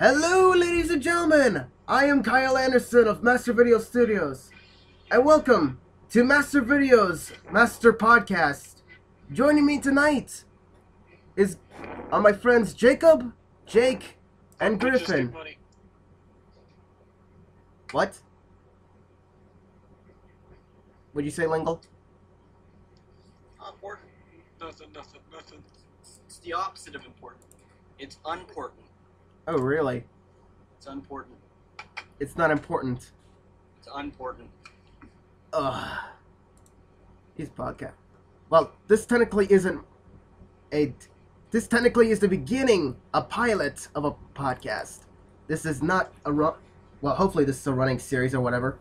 Hello, ladies and gentlemen! I am Kyle Anderson of Master Video Studios, and welcome to Master Video's Master Podcast. Joining me tonight are my friends Jacob, Jake, and Griffin. What? What'd you say, Lyngle? Not important. Nothing. It's the opposite of important. It's unimportant. Oh, really? It's unimportant. It's not important. It's unimportant. Ugh. His podcast. Well, this technically isn't a... This technically is the beginning, a pilot of a podcast. This is not a run... Well, hopefully this is a running series or whatever.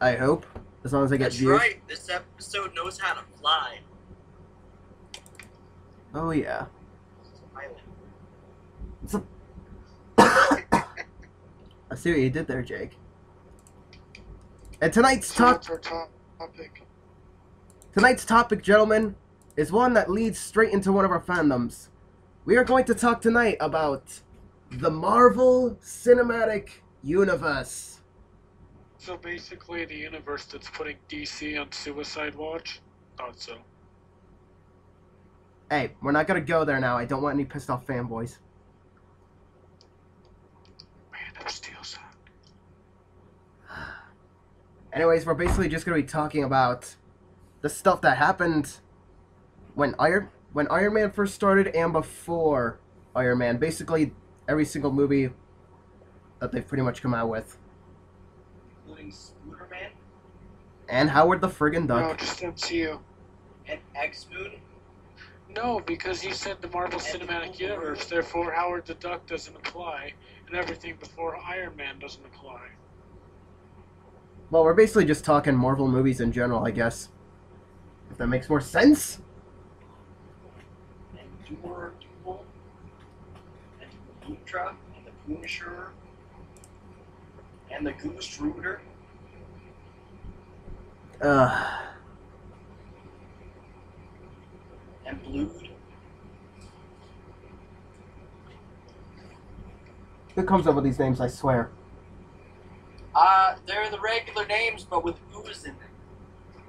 I hope. As long as I get That's views. right. This episode knows how to fly. Oh, yeah. It's a pilot. It's a... I see what you did there, Jake. And tonight's topic, gentlemen, is one that leads straight into one of our fandoms. We are going to talk tonight about the Marvel Cinematic Universe. So basically the universe that's putting DC on suicide watch? Thought so. Hey, we're not gonna go there now. I don't want any pissed off fanboys. Random steals that. Anyways, we're basically just gonna be talking about the stuff that happened when Iron Man first started and before Iron Man. Basically, every single movie that they've pretty much come out with. Including Scooter Man And Howard the Friggin' No, Duck. just MCU. and X-Moon. No, because you said the Marvel Cinematic Universe, therefore Howard the Duck doesn't apply, and everything before Iron Man doesn't apply. Well, we're basically just talking Marvel movies in general, I guess. If that makes more sense. And Duel, and Ultra, and the Punisher, and the Goose Rooter. And Blued. Who comes up with these names, I swear? They're the regular names, but with ooze in them.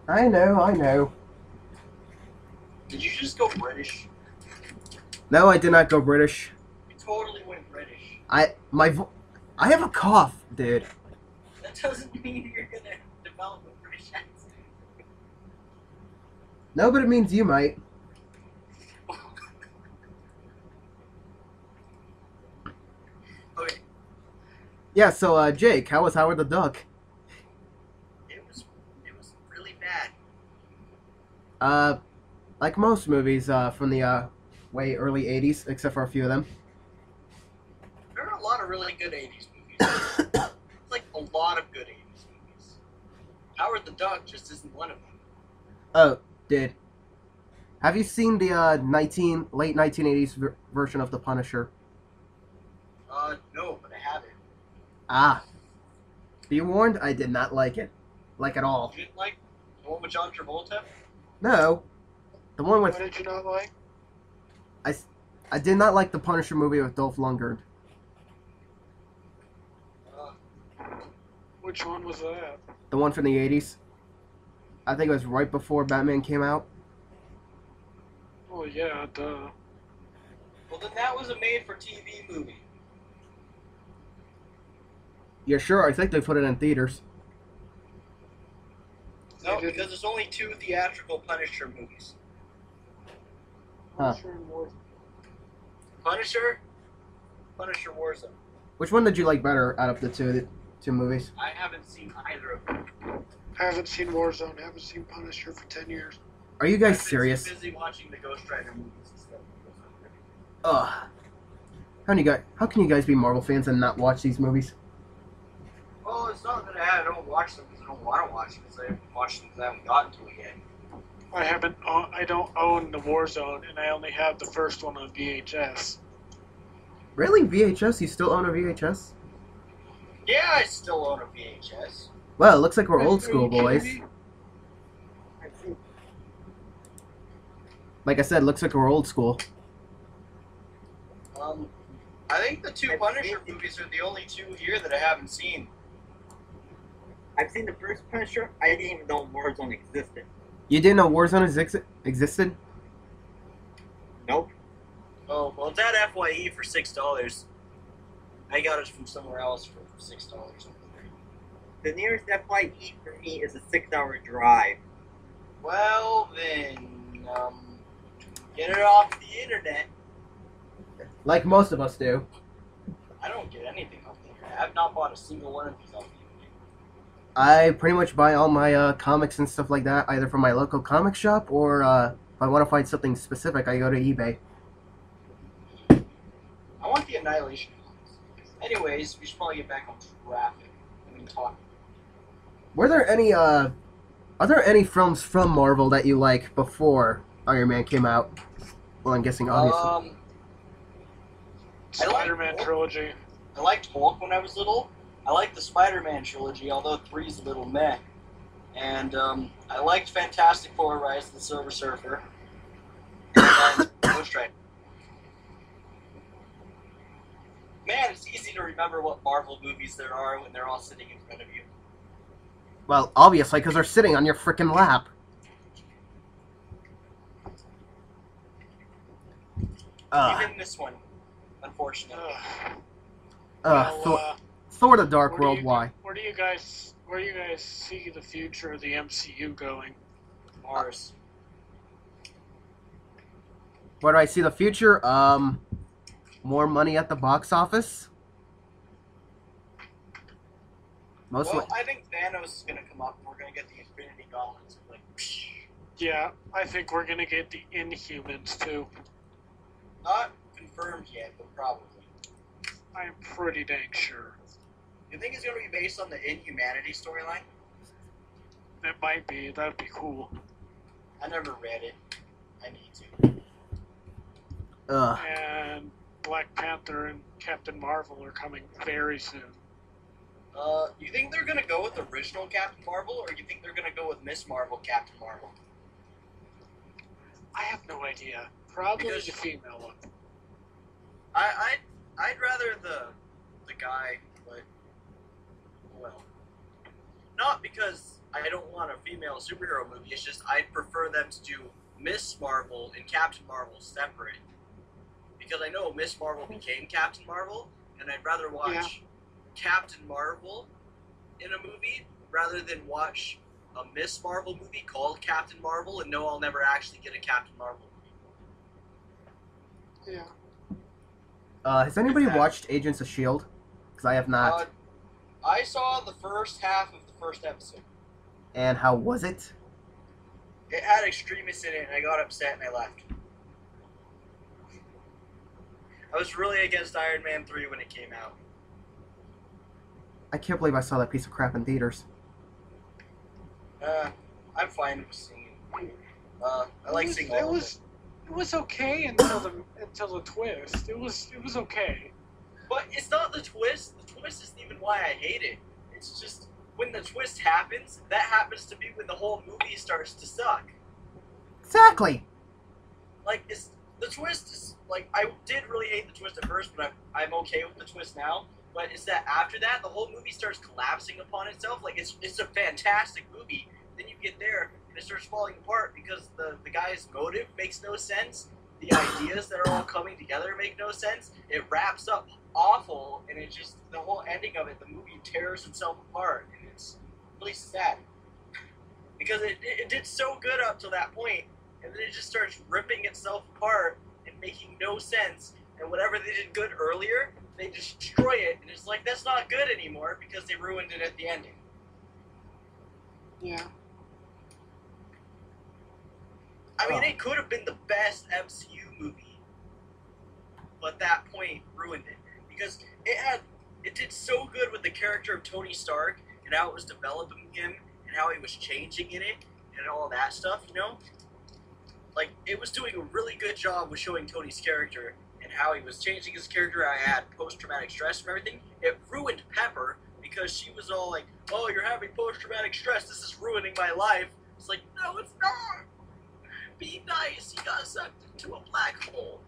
I know. Did you just go British? No, I did not go British. You totally went British. I have a cough, dude. That doesn't mean you're gonna develop a British accent. No, but it means you might. Okay, Yeah, so, Jake, how was Howard the Duck? it was really bad. Like most movies, from the, way early 80s, except for a few of them. There are a lot of really good 80s movies. Like a lot of good 80s movies. Howard the Duck just isn't one of them. Oh, dude. Have you seen the, late 1980s version of The Punisher? No, but I haven't. Ah. Be warned, I did not like it. Like at all. You didn't like the one with John Travolta? No. The one with... What did you not like? I did not like the Punisher movie with Dolph Lundgren. Which one was that? The one from the 80s. I think it was right before Batman came out. Oh yeah, duh. Well, then that was a made-for-TV movie. Yeah, sure, I think they put it in theaters. No, because there's only 2 theatrical Punisher movies. Huh. Punisher Warzone. Which one did you like better out of the two movies? I haven't seen either of them. I haven't seen Warzone, I haven't seen Punisher for 10 years. Are you guys I've been serious? too busy watching the Ghost Rider movies instead. Ugh. How can you guys be Marvel fans and not watch these movies? Well, it's not that I don't watch them because I don't want to watch them. Because I haven't watched them because I haven't gotten to it yet. I don't own the Warzone, and I only have the first one on VHS. Really? VHS? You still own a VHS? Yeah, I still own a VHS. Well, it looks like we're old school, boys. Like I said, looks like we're old school. I think the two Punisher movies are the only two here that I haven't seen. I've seen the first Punisher. I didn't even know Warzone existed. You didn't know Warzone existed? Nope. Oh, well, it's at FYE for $6. I got it from somewhere else for $6. The nearest FYE for me is a 6-hour drive. Well, then, get it off the internet. Like most of us do. I don't get anything off the internet. I've not bought a single one of these off the internet. I pretty much buy all my comics and stuff like that either from my local comic shop or if I want to find something specific, I go to eBay. I want the Annihilation comics. Anyways, we should probably get back on traffic. I mean, talking. Were there any are there any films from Marvel that you like before Iron Man came out? Well, I'm guessing obviously. Spider-Man trilogy. I liked Hulk when I was little. I liked the Spider-Man trilogy, although 3's a little meh. And I liked Fantastic Four: Rise of the Silver Surfer. And Ghost Rider. Man, it's easy to remember what Marvel movies there are when they're all sitting in front of you. Well, obviously, because they're sitting on your frickin' lap. Even this one, unfortunately. Thor: The Dark World. Why? Where do you guys see the future of the MCU going? Mars. Where do I see the future? More money at the box office. Mostly. Well, I think Thanos is going to come up and we're going to get the Infinity Gauntlets. Like, psh. Yeah, I think we're going to get the Inhumans, too. Not confirmed yet, but probably. I am pretty dang sure. You think it's going to be based on the Inhumanity storyline? It might be. That'd be cool. I never read it. I need to. And Black Panther and Captain Marvel are coming very soon. You think they're going to go with the original Captain Marvel, or you think they're going to go with Miss Marvel, Captain Marvel? I have no idea. Probably Because the female one. I'd rather the guy, but well, not because I don't want a female superhero movie. It's just I'd prefer them to do Miss Marvel and Captain Marvel separate, because I know Miss Marvel became Captain Marvel, and I'd rather watch Captain Marvel in a movie rather than watch a Miss Marvel movie called Captain Marvel and know I'll never actually get a Captain Marvel movie. Yeah. Has anybody watched Agents of S.H.I.E.L.D.? Because I have not. I saw the first half of the first episode. And how was it? It had extremists in it, and I got upset and I left. I was really against Iron Man 3 when it came out. I can't believe I saw that piece of crap in theaters. I'm fine with seeing it. I like seeing all of it. It was okay until the twist. It was okay. But it's not the twist. The twist isn't even why I hate it. It's just when the twist happens, that happens to be when the whole movie starts to suck. Exactly. Like the twist is like I did really hate the twist at first, but I'm okay with the twist now. But it's that after that, the whole movie starts collapsing upon itself. Like it's a fantastic movie. Then you get there and it starts falling apart because the guy's motive makes no sense. The ideas that are all coming together make no sense. It wraps up awful, and it just the whole ending of it, the movie tears itself apart, and it's really sad because it did so good up to that point, and then it just starts ripping itself apart and making no sense. And whatever they did good earlier, they destroy it, and it's like that's not good anymore because they ruined it at the ending. Yeah. I mean, it could have been the best MCU movie, but that point ruined it because it did so good with the character of Tony Stark and how it was developing him and how he was changing in it and all that stuff. You know, like it was doing a really good job with showing Tony's character and how he was changing his character. I had post-traumatic stress from everything. It ruined Pepper because she was all like, "Oh, you're having post-traumatic stress. This is ruining my life." It's like, no, it's not. Be nice. He got sucked into a black hole.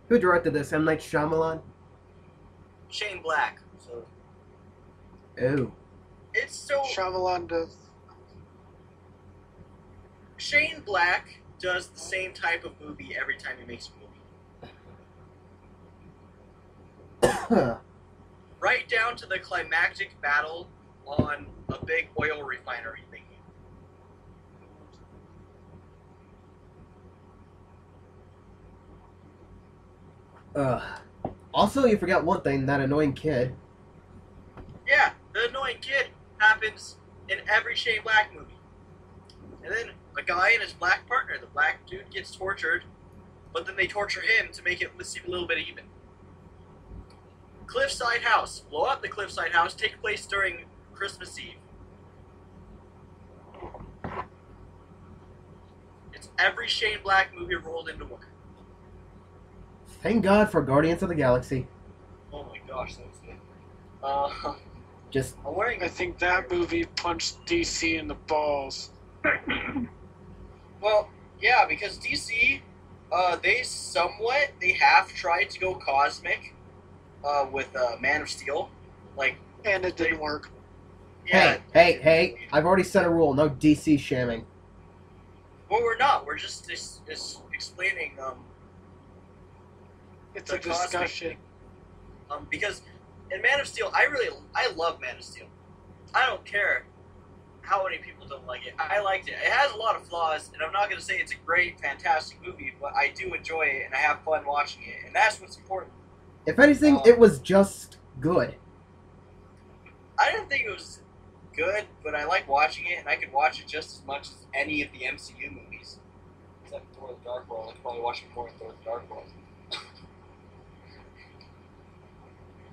Who directed this? M. Night Shyamalan? Shane Black. So Oh. it's so Shyamalan does. Shane Black does the same type of movie every time he makes a movie. Right down to the climactic battle on a big oil refinery thing. Also, you forgot one thing, that annoying kid. Yeah, the annoying kid happens in every Shane Black movie. And then a guy and his black partner, the black dude gets tortured, but then they torture him to make it seem a little bit even. Cliffside House. Blow up the Cliffside House. Take place during Christmas Eve. It's every Shane Black movie rolled into one. Thank God for Guardians of the Galaxy. Oh my gosh, that was good. Just, I'm wearing. I think that movie punched DC in the balls. Well, yeah, because DC, they have tried to go cosmic, with Man of Steel, like. And it didn't work. Yeah. hey, I've already set a rule, no DC shamming. Well, we're not. We're just explaining It's the a discussion. because in Man of Steel, I love Man of Steel. I don't care how many people don't like it. I liked it. It has a lot of flaws, and I'm not going to say it's a great, fantastic movie, but I do enjoy it, and I have fun watching it, and that's what's important. If anything, it was just good. I didn't think it was good, but I like watching it, and I could watch it just as much as any of the MCU movies. Except Thor: The Dark World. I could probably watch it more than Thor: The Dark World.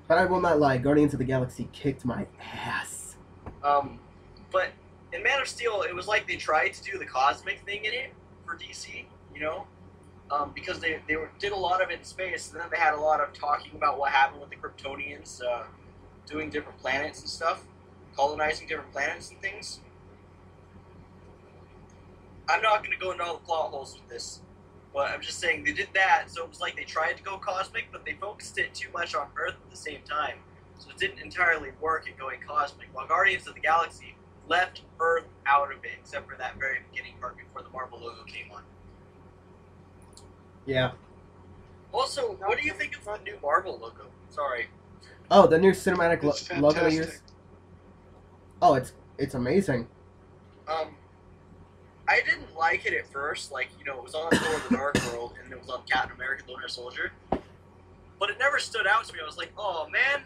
But I will not lie, Guardians of the Galaxy kicked my ass. But in Man of Steel, it was like they tried to do the cosmic thing in it for DC, you know? Because they did a lot of it in space, and then they had a lot of talking about what happened with the Kryptonians, doing different planets and stuff, colonizing different planets and things. I'm not going to go into all the plot holes with this, but I'm just saying they did that, so it was like they tried to go cosmic, but they focused it too much on Earth at the same time, so it didn't entirely work at going cosmic, while Guardians of the Galaxy left Earth out of it, except for that very beginning part before the Marvel logo came on. Yeah. Also, what do you think of the new Marvel logo? Sorry. Oh, the new cinematic It's logo they fantastic. use? Oh, it's amazing. I didn't like it at first, like, you know, it was on Thor: The Dark World, and it was on Captain America: The Winter Soldier, but it never stood out to me. I was like, oh man,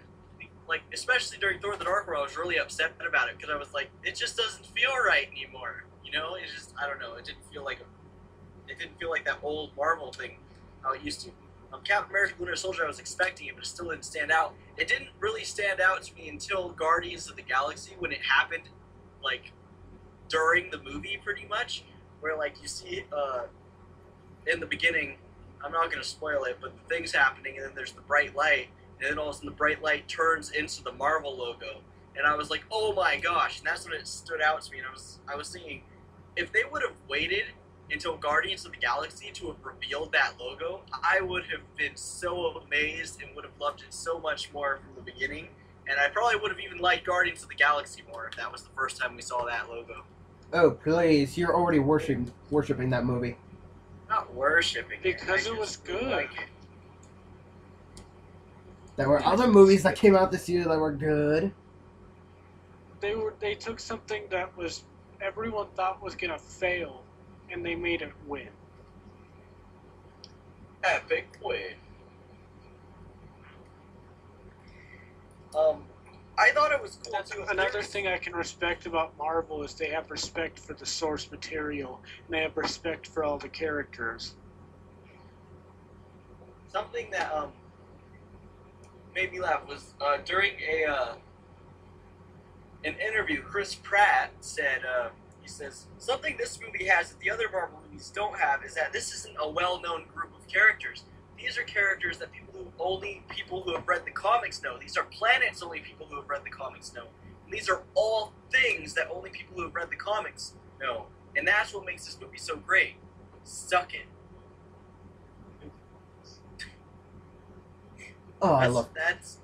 like, especially during Thor: The Dark World, I was really upset about it, because I was like, it just doesn't feel right anymore, you know? It just, I don't know, it didn't feel like that old Marvel thing, how it used to. Captain America: The Winter Soldier, I was expecting it, but it still didn't stand out. It didn't really stand out to me until Guardians of the Galaxy, when it happened, like, during the movie, pretty much, where, like, you see, in the beginning, I'm not going to spoil it, but the thing's happening, and then there's the bright light, and then all of a sudden the bright light turns into the Marvel logo, and I was like, oh my gosh, and that's when it stood out to me, and I was thinking, if they would have waited until Guardians of the Galaxy to have revealed that logo, I would have been so amazed and would have loved it so much more from the beginning, and I probably would have even liked Guardians of the Galaxy more if that was the first time we saw that logo. Oh, please, you're already worshipping that movie. Not worshipping Because I it was just really good. like it. There were other movies that came out this year that were good. They took something that was everyone thought was gonna fail, and they made it win. Epic win. I thought it was cool That's too. another thing I can respect about Marvel is they have respect for the source material, and they have respect for all the characters. Something that made me laugh was during an interview. Chris Pratt said he says something this movie has that the other Marvel movies don't have is that this isn't a well-known group of characters. These are characters that only people who have read the comics know. These are planets only people who have read the comics know. And these are all things that only people who have read the comics know. And that's what makes this movie so great. Suck it. Oh, I love. That's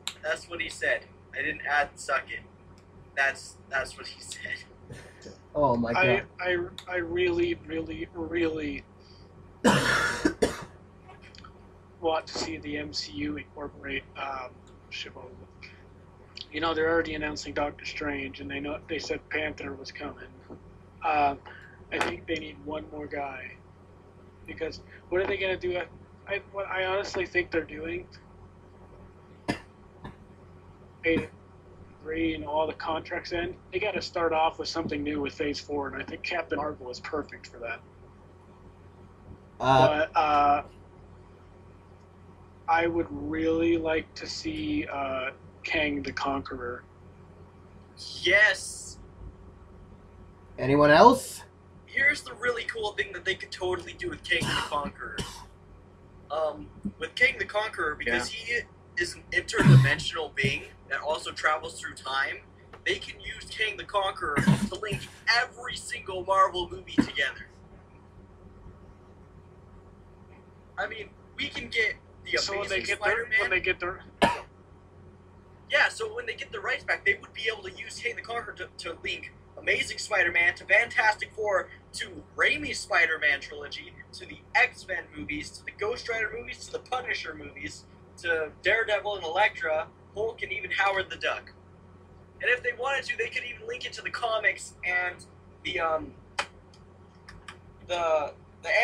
what he said. I didn't add suck it. That's what he said. Oh my god. I really, really, really want to see the MCU incorporate Shivo. You know, they're already announcing Doctor Strange, and they said Panther was coming. I think they need one more guy, because what are they gonna do? What I honestly think they're doing. And all the contracts end. They got to start off with something new with Phase 4, and I think Captain Marvel is perfect for that. But I would really like to see Kang the Conqueror. Yes. Anyone else? Here's the really cool thing that they could totally do with Kang the Conqueror. With Kang the Conqueror, because he is an interdimensional being that also travels through time, they can use Kang the Conqueror to link every single Marvel movie together. I mean, we can get the Amazing Spider-Man. Yeah, so when they get the rights back, they would be able to use Kang the Conqueror to link Amazing Spider-Man to Fantastic Four to Raimi's Spider-Man trilogy to the X-Men movies to the Ghost Rider movies to the Punisher movies to Daredevil and Elektra, Hulk, and even Howard the Duck. And if they wanted to, they could even link it to the comics and the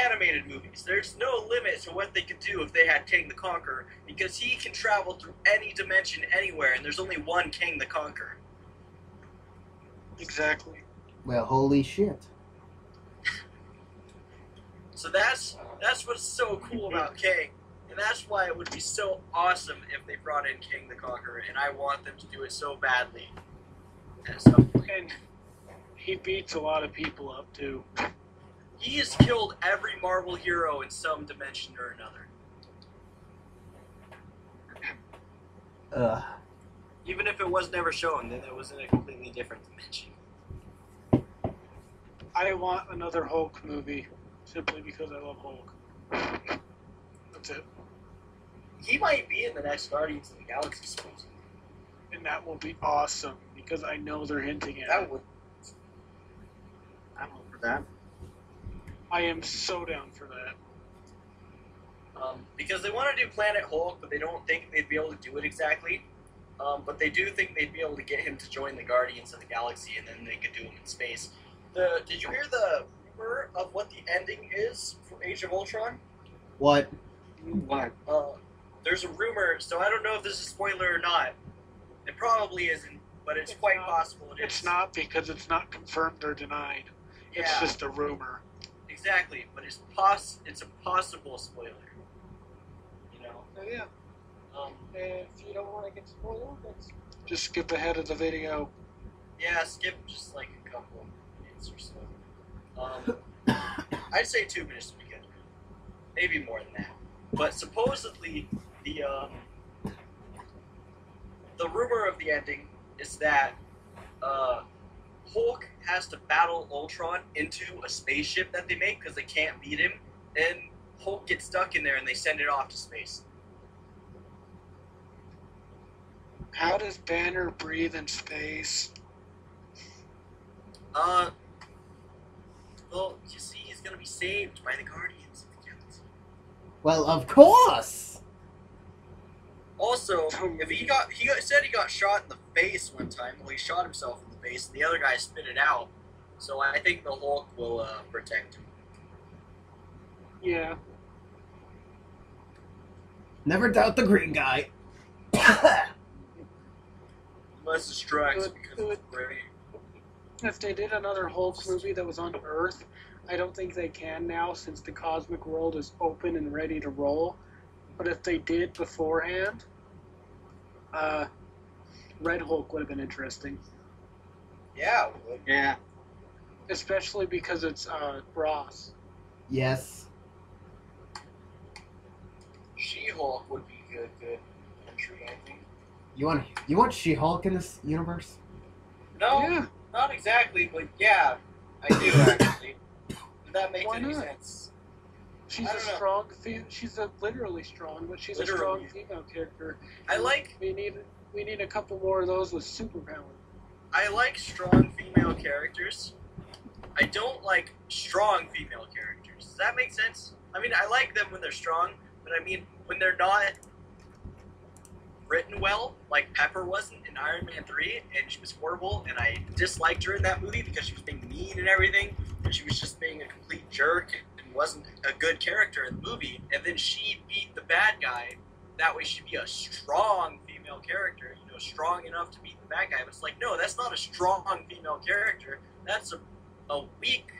animated movies. There's no limit to what they could do if they had Kang the Conqueror, because he can travel through any dimension anywhere, and there's only one Kang the Conqueror. Exactly. Well, holy shit. So that's what's so cool about Kang. And that's why it would be so awesome if they brought in Kang the Conqueror, and I want them to do it so badly. And he beats a lot of people up, too. He has killed every Marvel hero in some dimension or another. Even if it was never shown, then it was in a completely different dimension. I want another Hulk movie, simply because I love Hulk. That's it. He might be in the next Guardians of the Galaxy supposedly. And that will be awesome, because I know they're hinting at That it. would. I'm all for that. I am so down for that. Because they want to do Planet Hulk, but they don't think they'd be able to do it exactly. But they do think they'd be able to get him to join the Guardians of the Galaxy, and then they could do him in space. Did you hear the rumor of what the ending is for Age of Ultron? What? What? There's a rumor, so I don't know if this is a spoiler or not. It probably isn't, but it's quite possible it is. It's not, because it's not confirmed or denied. It's Yeah. just a rumor. Exactly, but it's a possible spoiler. You know? So yeah, if you don't want to get spoiled, just skip ahead of the video. Yeah, skip just like a couple of minutes or so. I'd say 2 minutes would be good. Maybe more than that. But supposedly, the rumor of the ending is that Hulk has to battle Ultron into a spaceship that they make because they can't beat him, and Hulk gets stuck in there and they send it off to space. How does Banner breathe in space? Well, you see, he's gonna be saved by the Guardians of the Galaxy. Well, of course! Also, if he said he got shot in the face one time. Well, he shot himself in the face, and the other guy spit it out. So I think the Hulk will protect him. Yeah. Never doubt the green guy. Unless it strikes Good, because good. it's gray. If they did another Hulk movie that was on Earth, I don't think they can now, since the cosmic world is open and ready to roll. But if they did beforehand, Red Hulk would have been interesting. Yeah, it would. Yeah. Especially because it's Ross. Yes. She-Hulk would be good entry, I think. You want She-Hulk in this universe? No, Yeah. not exactly, but yeah, I do actually. If that makes Why any not? sense. She's I a don't know. strong she's a literally strong, but she's Literally. a strong female character. I like We need a couple more of those with superpower. strong female characters. I don't like strong female characters. Does that make sense? I mean, I like them when they're strong, but I mean when they're not written well, like Pepper wasn't in Iron Man 3, and she was horrible, and I disliked her in that movie because she was being mean and everything, and she was just being a complete jerk and wasn't a good character in the movie, and then she beat the bad guy. That way she'd be a strong female character, you know, strong enough to beat the bad guy. But it's like, no, that's not a strong female character. That's a weak,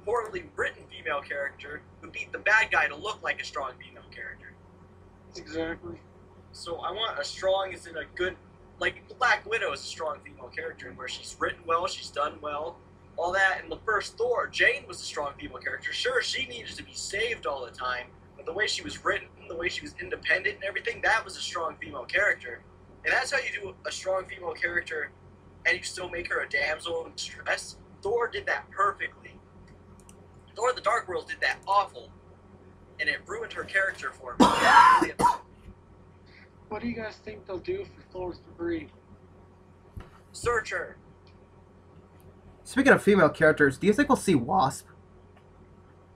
poorly written female character who beat the bad guy to look like a strong female character. Exactly. So I want a strong as in a good, like Black Widow is a strong female character, and where she's written well, she's done well, all that. In the first Thor, Jane was a strong female character. Sure, she needed to be saved all the time, but the way she was written, the way she was independent and everything, that was a strong female character. And that's how you do a strong female character, and you still make her a damsel in distress. Thor did that perfectly. Thor: The Dark World did that awful, and it ruined her character for me. What do you guys think they'll do for Thor 3? Search her. Speaking of female characters, do you think we'll see Wasp?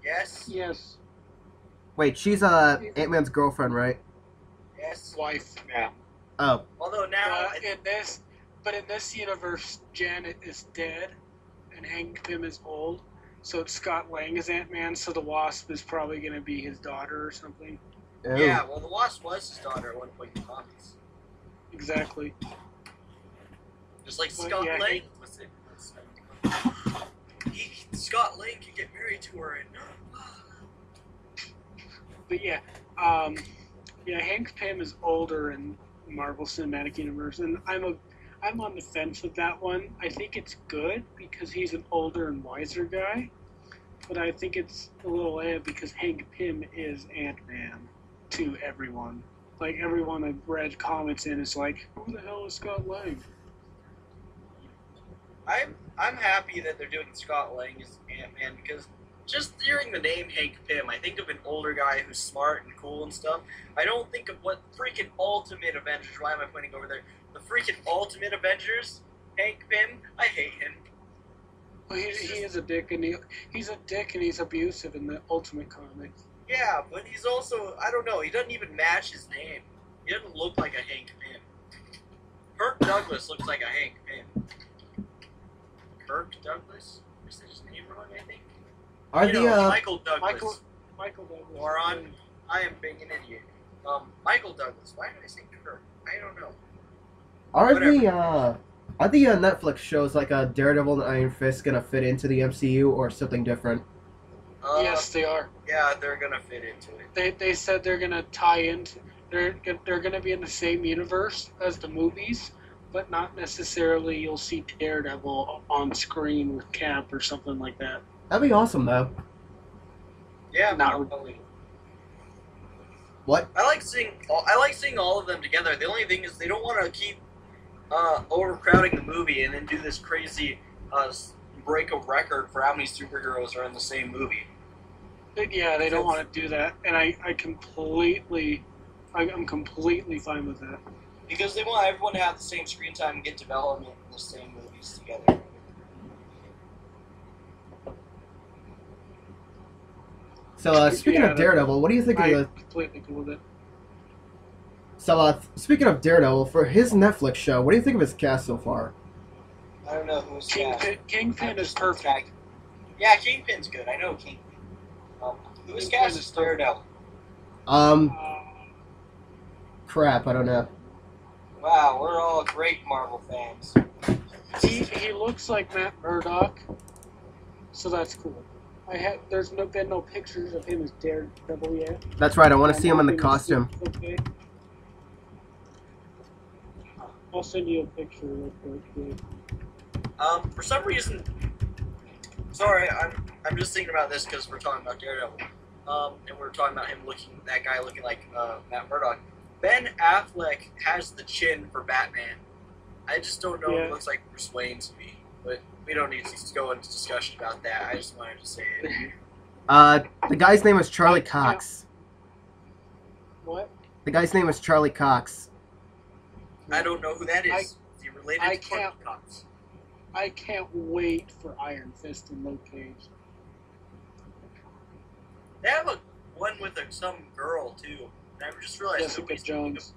Yes. Yes. Wait, she's Ant-Man's girlfriend, right? Yes. Wife. Yeah. Oh, Although now, In this universe, Janet is dead, and Hank Pym is old. So it's Scott Lang as Ant-Man. So the Wasp is probably going to be his daughter or something. ew. yeah, well, the Wasp was his daughter at one point in the comics. Exactly. Just like Well, Scott yeah, Lang was it. Scott Lang could get married to her, and But yeah, Hank Pym is older in Marvel Cinematic Universe, and I'm on the fence with that one. I think it's good because he's an older and wiser guy, but I think it's a little because Hank Pym is Ant-Man to everyone. Like everyone I've read comments in is like, who the hell is Scott Lang? I'm happy that they're doing Scott Lang as Ant-Man, because just hearing the name Hank Pym, I think of an older guy who's smart and cool and stuff. I don't think of what freaking Ultimate Avengers. Why am I pointing over there? The freaking Ultimate Avengers, Hank Pym. I hate him. Well, he is a dick, and he's a dick, and he's abusive in the Ultimate Comics. Yeah, but he's also, I don't know, he doesn't even match his name. He doesn't look like a Hank Pym. Kirk Douglas looks like a Hank Pym. Kirk Douglas? Is that his name wrong, I think? Are You the know, Michael Douglas. Michael Douglas. Moron. I am being an idiot. Michael Douglas. Why did I say Kirk? I don't know. are whatever. the Netflix shows like Daredevil and Iron Fist gonna fit into the MCU or something different? Yes, they are. Yeah, they're gonna fit into it. They said they're gonna tie into. They're gonna be in the same universe as the movies, but not necessarily you'll see Daredevil on screen with Cap or something like that. That'd be awesome, though. Yeah, Not- probably. What? I like seeing all of them together. The only thing is they don't want to keep overcrowding the movie and then do this crazy break a record for how many superheroes are in the same movie. Yeah, they don't want to do that, and I'm completely fine with that. Because they want everyone to have the same screen time and get development in the same movies together. So, speaking Yeah, of Daredevil, what do you think of I'm the... completely cool with it. So, speaking of Daredevil, for his Netflix show, what do you think of his cast so far? I don't know who's cast. Kingpin is perfect. Yeah, Kingpin's good. I know Kingpin. Who's Kingpin cast is as Daredevil? Crap, I don't know. Wow, we're all great Marvel fans. He looks like Matt Murdock, so that's cool. There's been no pictures of him as Daredevil yet. That's right, I want to see him in the I'm hoping costume. it's okay. I'll send you a picture real quick. For some reason, sorry, I'm just thinking about this because we're talking about Daredevil, and we're talking about that guy looking like Matt Murdock. Ben Affleck has the chin for Batman. I just don't know if he looks like Bruce Wayne to me, but we don't need to go into discussion about that. I just wanted to say it. The guy's name is Charlie Cox. What? The guy's name is Charlie Cox. I don't know who that is. Is he related I to Courtney can't- Cox? I can't wait for Iron Fist and Luke Cage. They have a one with some girl too. And I just realized Jessica nobody's- Jones.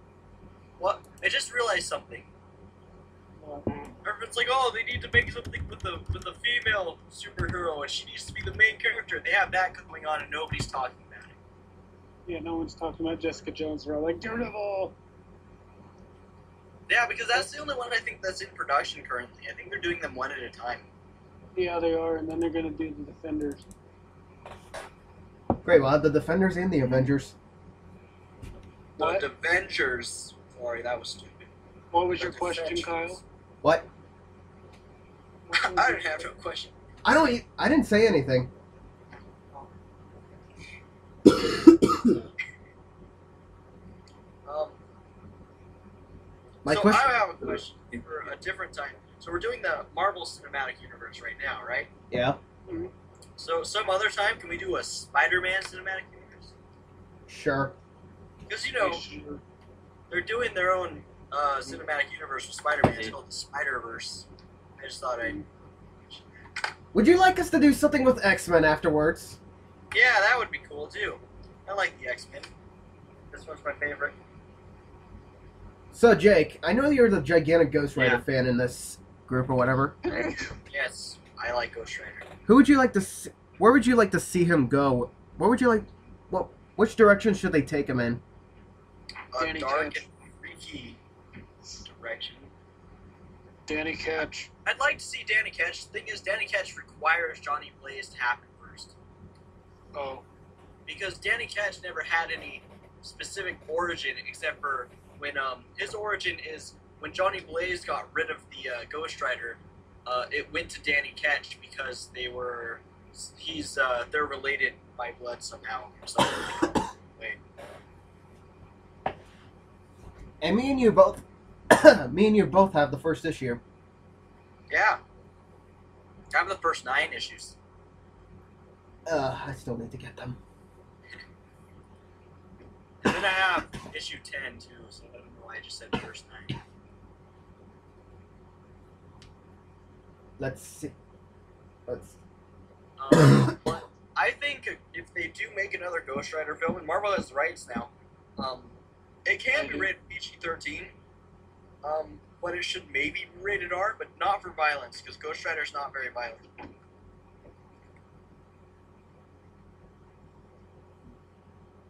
What? I just realized something. Everyone's like, oh, they need to make something with the female superhero, and she needs to be the main character. They have that going on, and nobody's talking about it. Yeah, no one's talking about Jessica Jones. They're all like, Daredevil! Yeah, because that's the only one I think that's in production currently. I think they're doing them one at a time. Yeah, they are, and then they're gonna do the Defenders. Great, we'll have the Defenders and the Avengers. What? The Avengers. Sorry, that was stupid. What was your The question, Defenders. Kyle? What? I don't have no question. I didn't say anything. My so question. I have a question for a different time. So we're doing the Marvel Cinematic Universe right now, right? Yeah. So some other time, can we do a Spider-Man Cinematic Universe? Sure. Because, you know, Sure. they're doing their own cinematic universe with Spider-Man. It's called the Spider-Verse. I just thought I'd... Would you like us to do something with X-Men afterwards? Yeah, that would be cool, too. I like the X-Men. This one's my favorite. So, Jake, I know you're the gigantic Ghost Rider Yeah. fan in this group or whatever. Yes, I like Ghost Rider. Who would you like to see, where would you like to see him go? Where would you like, which direction should they take him in? A Danny dark Ketch. and freaky direction. Danny Ketch. I'd like to see Danny Ketch. The thing is, Danny Ketch requires Johnny Blaze to happen first. Oh. Because Danny Ketch never had any specific origin except for when his origin is when Johnny Blaze got rid of the Ghost Rider. It went to Danny Ketch because they're related by blood somehow or something. Wait. And me and you both have the first issue. Yeah. I have the first 9 issues. I still need to get them. And then I have issue 10 too, so I don't know why I just said the first 9. Let's see. But I think if they do make another Ghost Rider film, and Marvel has the rights now, it can be rated PG-13, but it should maybe be rated R, but not for violence, because Ghost Rider's not very violent.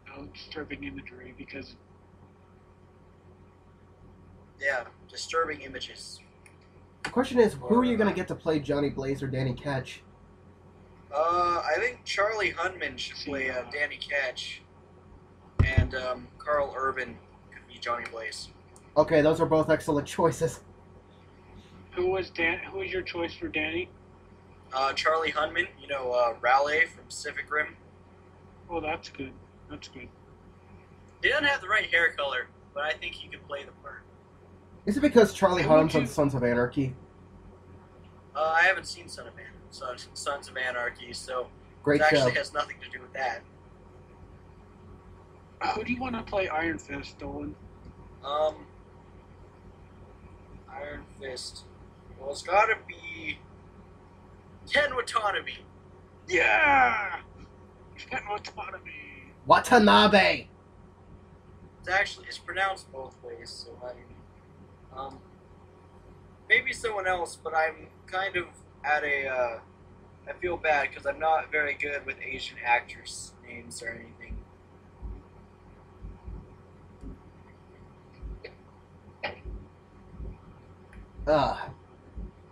No disturbing imagery because Yeah, disturbing images. The question is, who are you gonna get to play Johnny Blaze or Danny Ketch? I think Charlie Hunman should play Danny Ketch, and Carl Urban could be Johnny Blaze. Okay, those are both excellent choices. who was your choice for Danny? Charlie Hunman, you know, Raleigh from Pacific Rim. Oh, that's good. That's good. He doesn't have the right hair color, but I think he could play the part. Is it because Charlie Who would Hunnam's on you- Sons of Anarchy? I haven't seen Sons of Anarchy, so Great it show. actually has nothing to do with that. Who do you want to play Iron Fist, Dolan? Iron Fist. Well, it's gotta be Ken Watanabe. Yeah! Ken Watanabe. Watanabe! It's pronounced both ways, so maybe someone else, but I'm kind of at a, I feel bad because I'm not very good with Asian actors' names or anything.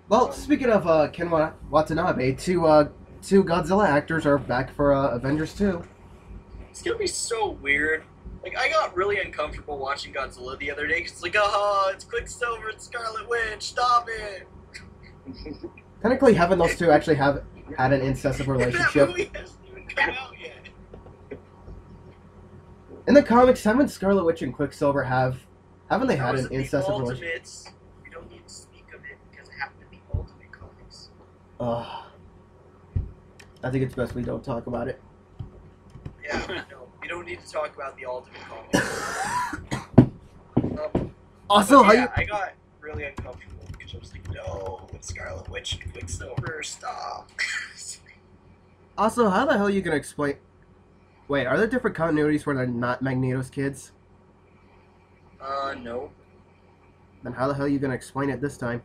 Well, speaking of Ken Watanabe, two Godzilla actors are back for Avengers 2. It's gonna be so weird. Like, I got really uncomfortable watching Godzilla the other day because it's like, oh, it's Quicksilver and Scarlet Witch, stop it! Technically, haven't those two actually had an incessant That relationship? movie hasn't even come out yet. In the comics, haven't Scarlet Witch and Quicksilver haven't they had That was an in the incessant relationship? Ultimates. We don't need to speak of it because it happened in the Ultimate Comics. I think it's best we don't talk about it. Yeah, no, we don't need to talk about the Ultimate Comics. Also, But how yeah, you I got really uncomfortable because I was like, no, Scarlet Witch and Quicksilver, stop. also how the hell are you gonna explain? Wait, are there different continuities where they're not Magneto's kids? No. Then how the hell are you gonna explain it this time?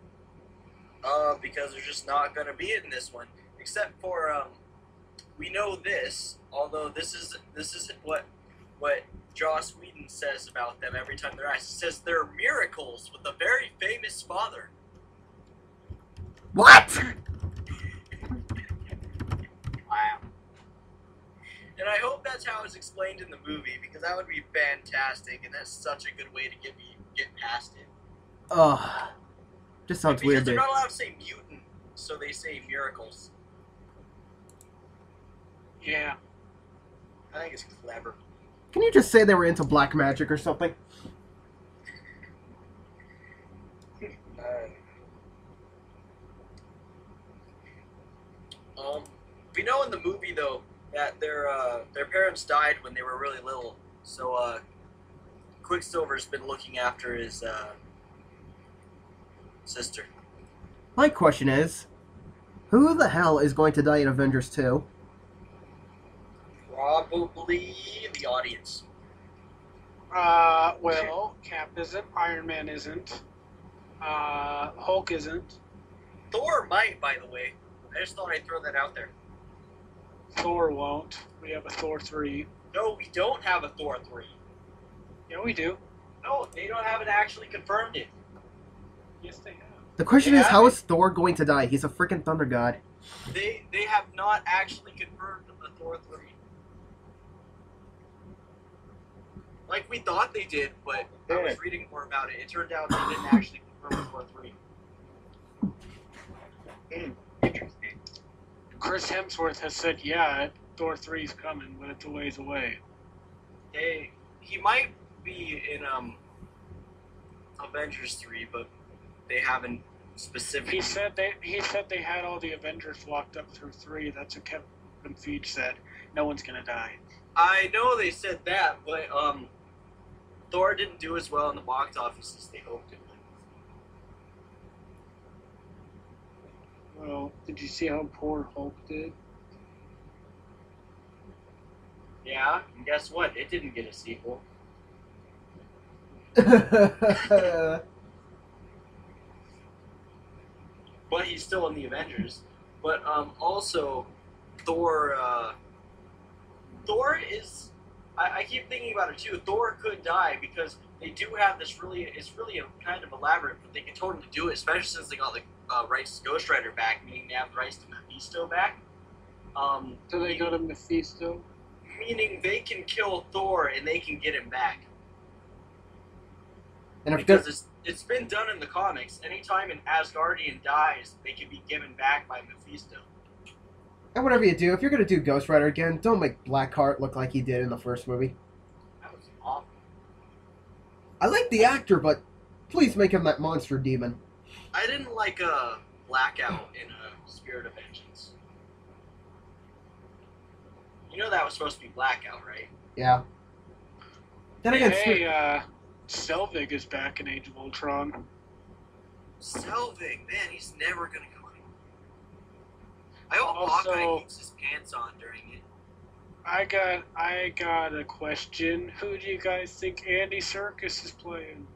Because they're just not gonna be in this one. Except for, we know this, although this isn't what Joss Whedon says about them every time they're asked. He says they're miracles with a very famous father. What? Wow. And I hope that's how it's explained in the movie, because that would be fantastic, and that's such a good way to get past it. Ugh. Just sounds Because weird, they're dude. not allowed to say mutant, so they say miracles. Yeah. I think it's clever. Can you just say they were into black magic or something? We know in the movie though that their parents died when they were really little, so Quicksilver's been looking after his sister. My question is, who the hell is going to die in Avengers 2? Probably the audience. Well, Cap isn't, Iron Man isn't, Hulk isn't, Thor might, by the way. I just thought I'd throw that out there. Thor won't. We have a Thor 3. No, we don't have a Thor 3. Yeah, we do. No, they haven't actually confirmed it. Yes, they have. The question They is, how haven't. is Thor going to die? He's a freaking thunder god. They have not actually confirmed a Thor 3. Like we thought they did, but I was reading more about it. It turned out they didn't actually confirm a Thor 3. Interesting. Chris Hemsworth has said, yeah, Thor 3's coming, but it's a ways away. He might be in Avengers 3, but they haven't specifically. He said they had all the Avengers locked up through 3. That's what Kevin Feige said. No one's gonna die. I know they said that, but Thor didn't do as well in the box office as they hoped it would. Well, did you see how poor Hulk did? Yeah, and guess what? It didn't get a sequel. But he's still in the Avengers. But also, Thor is. I keep thinking about it too. Thor could die because they do have this it's really a kind of elaborate, but they can totally do it, especially since they got the rights to Ghost Rider back, meaning they have the rights to Mephisto back. So they go to Mephisto? Meaning they can kill Thor and they can get him back. And if Because it's been done in the comics. Anytime an Asgardian dies, they can be given back by Mephisto. and whatever you do, if you're gonna do Ghost Rider again, don't make Blackheart look like he did in the first movie. That was awful. I like the actor, but please make him that monster demon. I didn't like Blackout in Spirit of Vengeance. You know that was supposed to be Blackout, right? Yeah. Then again, Hey, Selvig is back in Age of Ultron. Selvig, man, he's never gonna come out. I hope Also- Hawkeye keeps his pants on during it. I got a question. Who do you guys think Andy Serkis is playing?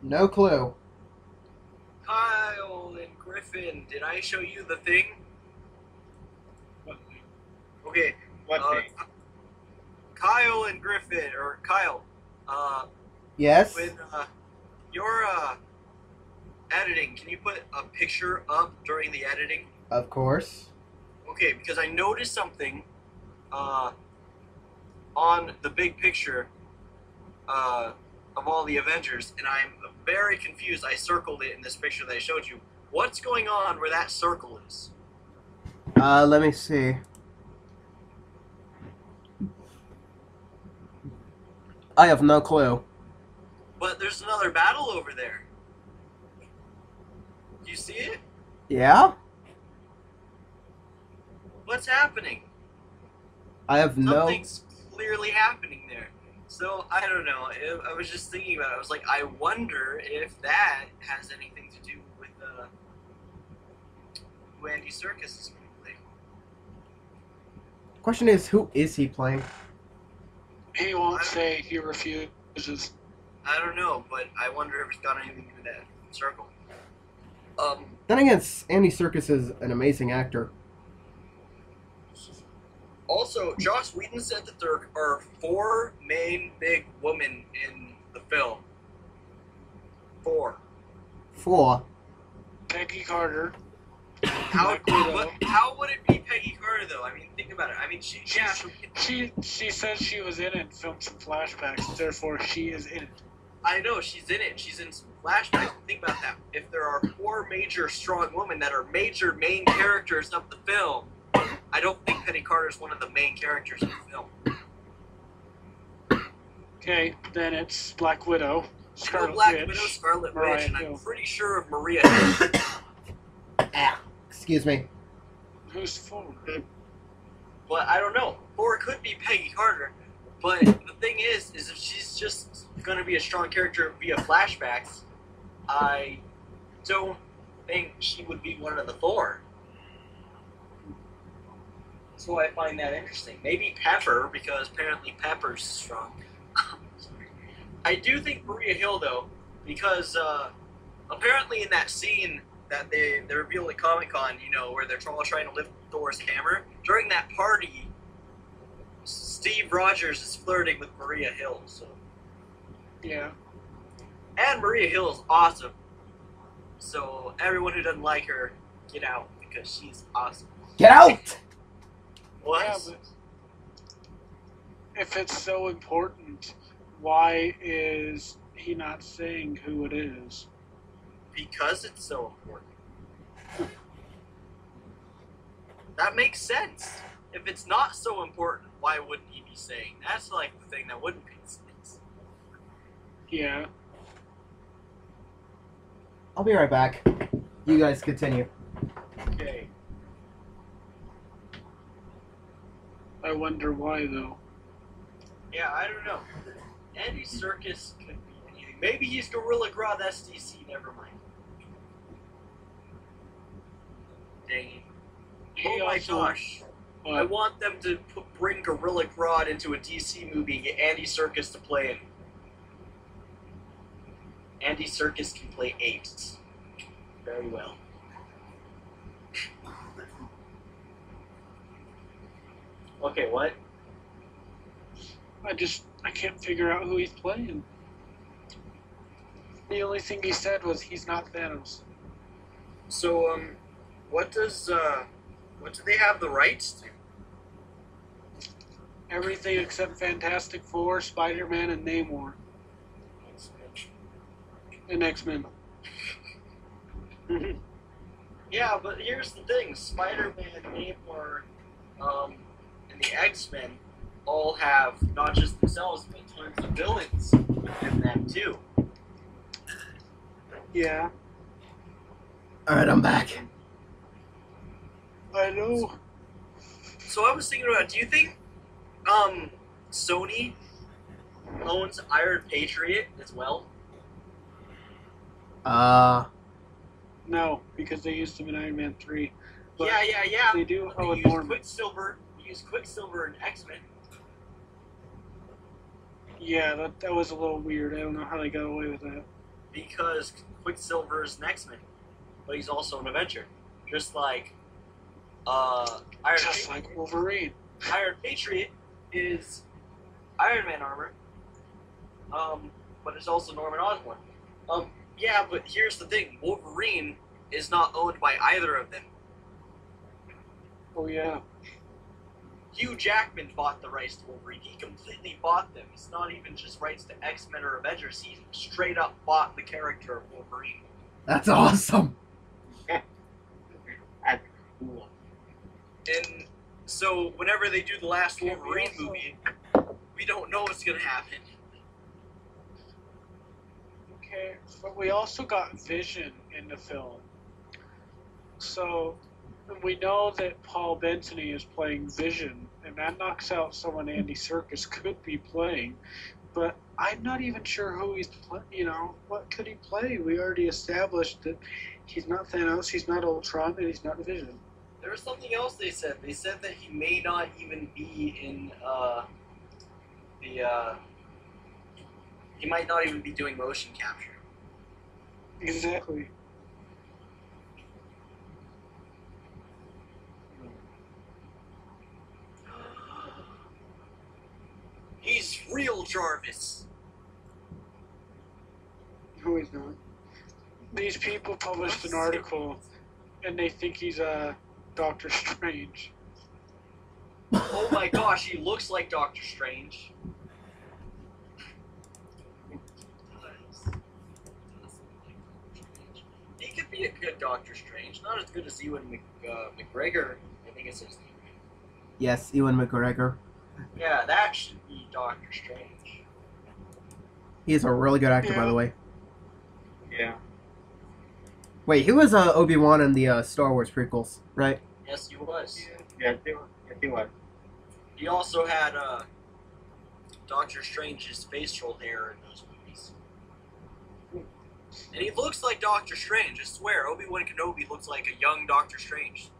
no clue. Kyle and Griffin, did I show you the thing? What? Okay, What thing? Kyle and Griffin, or Kyle, Yes? when you're editing, can you put a picture up during the editing? Of course. Okay, because I noticed something on the big picture of all the Avengers, and I'm very confused. I circled it in this picture that I showed you. What's going on where that circle is? Let me see. I have no clue. But there's another battle over there. Do you see it? Yeah? What's happening? I have no... Something's clearly happening there. So, I don't know. I was just thinking about it. I was like, I wonder if that has anything to do with who Andy Serkis is going to play. Question is, who is he playing? He won't say. He refuses. I don't know, but I wonder if it's got anything to do with that circle. Then again, Andy Serkis is an amazing actor. Also, Joss Whedon said that there are 4 main big women in the film. 4. Peggy Carter. How would it be Peggy Carter though? I mean, think about it. I mean, she says she was in it and filmed some flashbacks. Therefore, she is in it. I know she's in it. She's in some flashbacks. Think about that. If there are 4 major strong women that are major main characters of the film, I don't think Peggy Carter is one of the main characters of the film. Okay, then it's Black Widow, Scarlet Black Witch, Widow, Scarlet Mariah Witch, and Hill. I'm pretty sure of Maria Hill. Excuse me. Who's 4? But I don't know. 4 could be Peggy Carter. But the thing is if she's just going to be a strong character via flashbacks, I don't think she would be one of the 4. So I find that interesting. Maybe Pepper, because apparently Pepper's strong. I do think Maria Hill, though, because apparently in that scene that they revealed at Comic-Con, you know, where they're all trying to lift Thor's hammer, during that party, Steve Rogers is flirting with Maria Hill, so... Yeah. And Maria Hill is awesome. So everyone who doesn't like her, get out, because she's awesome. Get out! What? Yeah, but if it's so important, why is he not saying who it is? Because it's so important. That makes sense. If it's not so important, why wouldn't he be saying? That's like the thing that wouldn't make sense. Yeah. I'll be right back. You guys continue. Okay. I wonder why, though. Yeah, I don't know. Andy Serkis could be anything. Maybe he's Gorilla Grodd, that's DC, never mind. Dang it. He Oh my also- gosh. I want them to bring Gorilla Grodd into a DC movie and get Andy Serkis to play it. Andy Serkis can play apes. Very well. Okay, what? I can't figure out who he's playing. The only thing he said was he's not Thanos. So, what do they have the rights to? Everything except Fantastic Four, Spider-Man, and Namor. And X-Men. Yeah, but here's the thing: Spider-Man, Namor, and the X-Men all have not just themselves, but tons of villains within them too. Yeah. Alright, I'm back. I know. So I was thinking about, do you think Sony owns Iron Patriot as well? No, because they used him in Iron Man 3. But Yeah. They do But owe they it use Norman. Quicksilver. They use Quicksilver in X-Men. Yeah, that was a little weird. I don't know how they got away with that. Because Quicksilver is an X-Men, but he's also an Avenger, just like Iron Just Patriot. like Wolverine. Iron Patriot is Iron Man armor, but it's also Norman Osborn. Yeah, but here's the thing: Wolverine is not owned by either of them. Oh, yeah. Hugh Jackman bought the rights to Wolverine. He completely bought them. It's not even just rights to X-Men or Avengers. He straight up bought the character of Wolverine. That's awesome. That's cool. And so whenever they do the last Wolverine movie, we don't know what's going to happen. Okay, but we also got Vision in the film. So we know that Paul Bettany is playing Vision, and and that knocks out someone Andy Serkis could be playing. But I'm not even sure who he's what could he play? We already established that he's not Thanos, he's not Ultron, and he's not Vision. There was something else they said. They said that he may not even be in he might not even be doing motion capture. Exactly. He's real Jarvis. No, he's not. These people published an article, and they think he's Doctor Strange. Oh my gosh, he looks like Doctor Strange. He could be a good Doctor Strange. Not as good as Ewan McGregor. I think it's his name. Yes, Ewan McGregor. Yeah, that should be Doctor Strange. He's a really good actor, by the way. Yeah. Wait, he was Obi-Wan in the Star Wars prequels, right? Yes, he was. Yeah, he was. He also had Doctor Strange's facial hair in those movies. And he looks like Doctor Strange, I swear. Obi-Wan Kenobi looks like a young Doctor Strange.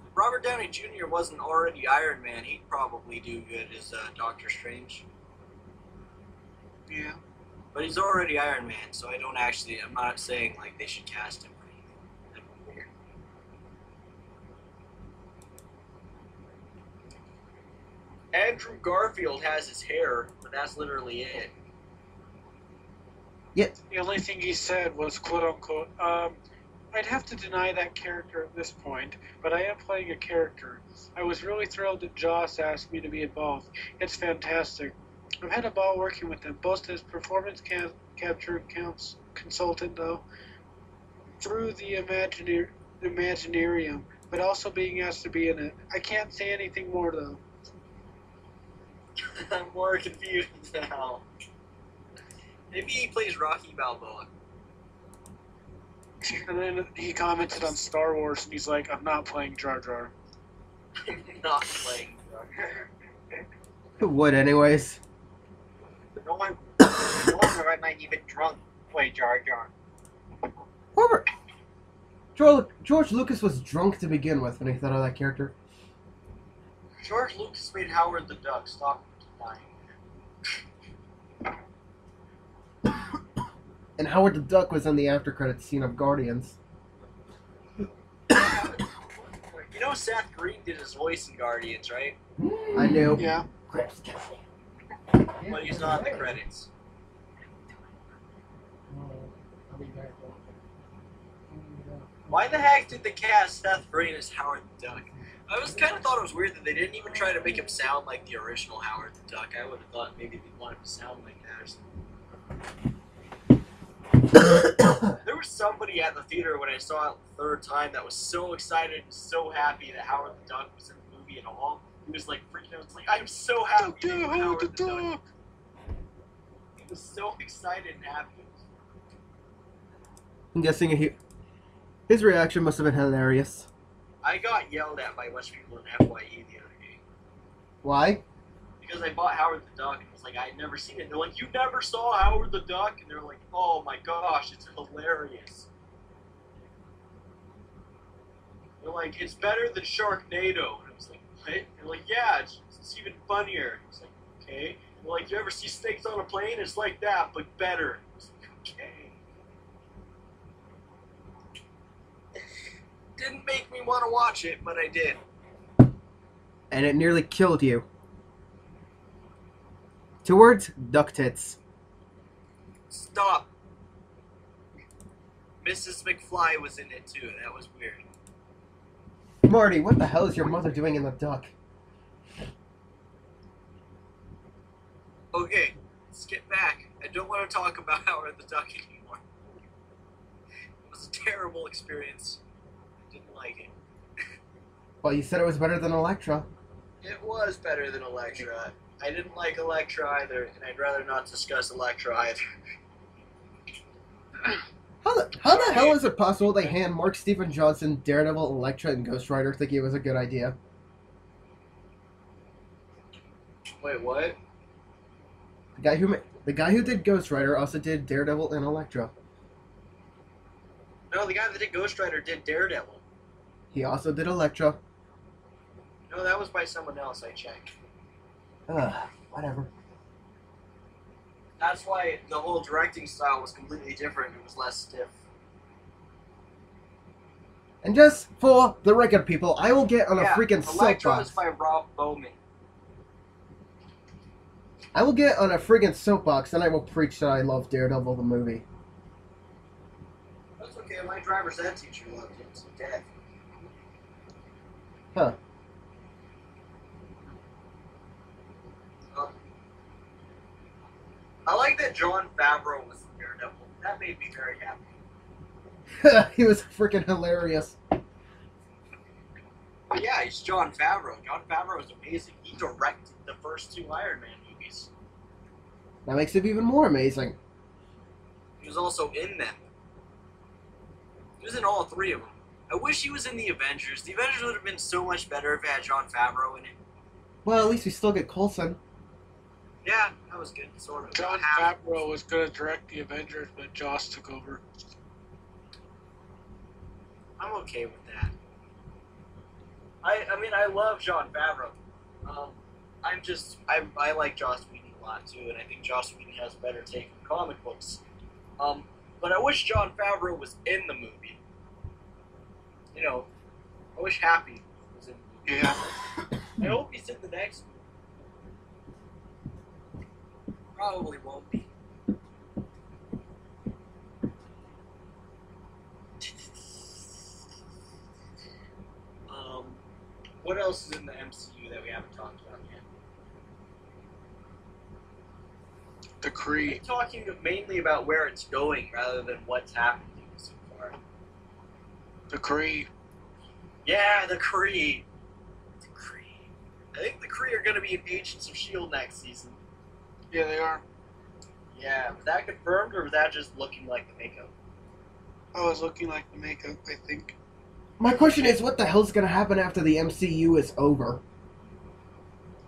If Robert Downey Jr. wasn't already Iron Man, he'd probably do good as Doctor Strange. Yeah. But he's already Iron Man, so I'm not saying like they should cast him or anything. That'd be weird. Andrew Garfield has his hair, but that's literally it. The only thing he said was quote unquote, I'd have to deny that character at this point, but I am playing a character. I was really thrilled that Joss asked me to be involved. It's fantastic. I've had a ball working with him, both as performance capture consultant, though, through the Imaginarium, but also being asked to be in it. I can't say anything more, though. I'm more confused now. Maybe he plays Rocky Balboa. And then he commented on Star Wars, and he's like, I'm not playing Jar Jar. I'm not playing Jar Jar. Who would, anyways? No one right now even drunk play Jar Jar. Robert! George Lucas was drunk to begin with when he thought of that character. George Lucas made Howard the Duck. Stop dying. And Howard the Duck was in the after credits scene of Guardians. You know Seth Green did his voice in Guardians, right? I knew. Yeah. But he's not in the credits. Why the heck did they cast Seth Green as Howard the Duck? I kind of thought it was weird that they didn't even try to make him sound like the original Howard the Duck. I would have thought maybe they wanted him to sound like that or something. There was somebody at the theater when I saw it the third time that was so excited and so happy that Howard the Duck was in the movie at all. He was like freaking out. It's like, I'm so happy that Howard the Duck. He was so excited and happy. I'm guessing his reaction must have been hilarious. I got yelled at by a bunch of people in FYE the other day. Why? Because I bought Howard the Duck and was like, I had never seen it. They're like, you never saw Howard the Duck? And they're like, oh my gosh, it's hilarious. They're like, it's better than Sharknado. And I was like, what? They're like, yeah, it's even funnier. I was like, okay. They're like, you ever see Snakes on a Plane? It's like that, but better. I was like, okay. Didn't make me want to watch it, but I did. And it nearly killed you. 2 words, duck tits. Stop. Mrs. McFly was in it too. That was weird. Marty, what the hell is your mother doing in the duck? Okay, let's get back. I don't want to talk about Howard the Duck anymore. It was a terrible experience. I didn't like it. Well, you said it was better than Elektra. It was better than Elektra. I didn't like Elektra either, and I'd rather not discuss Elektra either. How the hell is it possible they hand Mark Steven Johnson Daredevil, Elektra, and Ghost Rider thinking it was a good idea? Wait, what? The guy who did Ghost Rider also did Daredevil and Elektra. No, the guy that did Ghost Rider did Daredevil. He also did Elektra. No, that was by someone else, I checked. Whatever. That's why the whole directing style was completely different. It was less stiff. And just for the record, people, I will get on a freaking Elektra soapbox. was by Rob Bowman. I will get on a friggin' soapbox and I will preach that I love Daredevil the movie. That's okay, my driver's ed teacher loved it to death. Huh. I like that Jon Favreau was in Daredevil. That made me very happy. He was freaking hilarious. But yeah, he's Jon Favreau. Jon Favreau is amazing. He directed the first 2 Iron Man movies. That makes it even more amazing. He was also in them. He was in all 3 of them. I wish he was in the Avengers. The Avengers would have been so much better if it had Jon Favreau in it. Well, at least we still get Coulson. Yeah, that was good, sort of. Jon Favreau was going to direct the Avengers, but Joss took over. I'm okay with that. I mean, I love Jon Favreau. I like Joss Whedon a lot too, and I think Joss Whedon has a better take on comic books. But I wish Jon Favreau was in the movie. You know, I wish Happy was in the movie. Yeah. I hope he's in the next movie. Probably won't be. What else is in the MCU that we haven't talked about yet? The Kree. I'm talking mainly about where it's going rather than what's happened so far. The Kree. Yeah, the Kree. The Kree. I think the Kree are going to be in Agents of S.H.I.E.L.D. next season. Yeah, they are. Yeah, was that confirmed or was that just looking like the makeup? Oh, it's looking like the makeup, I think. My question is, what the hell's gonna happen after the MCU is over?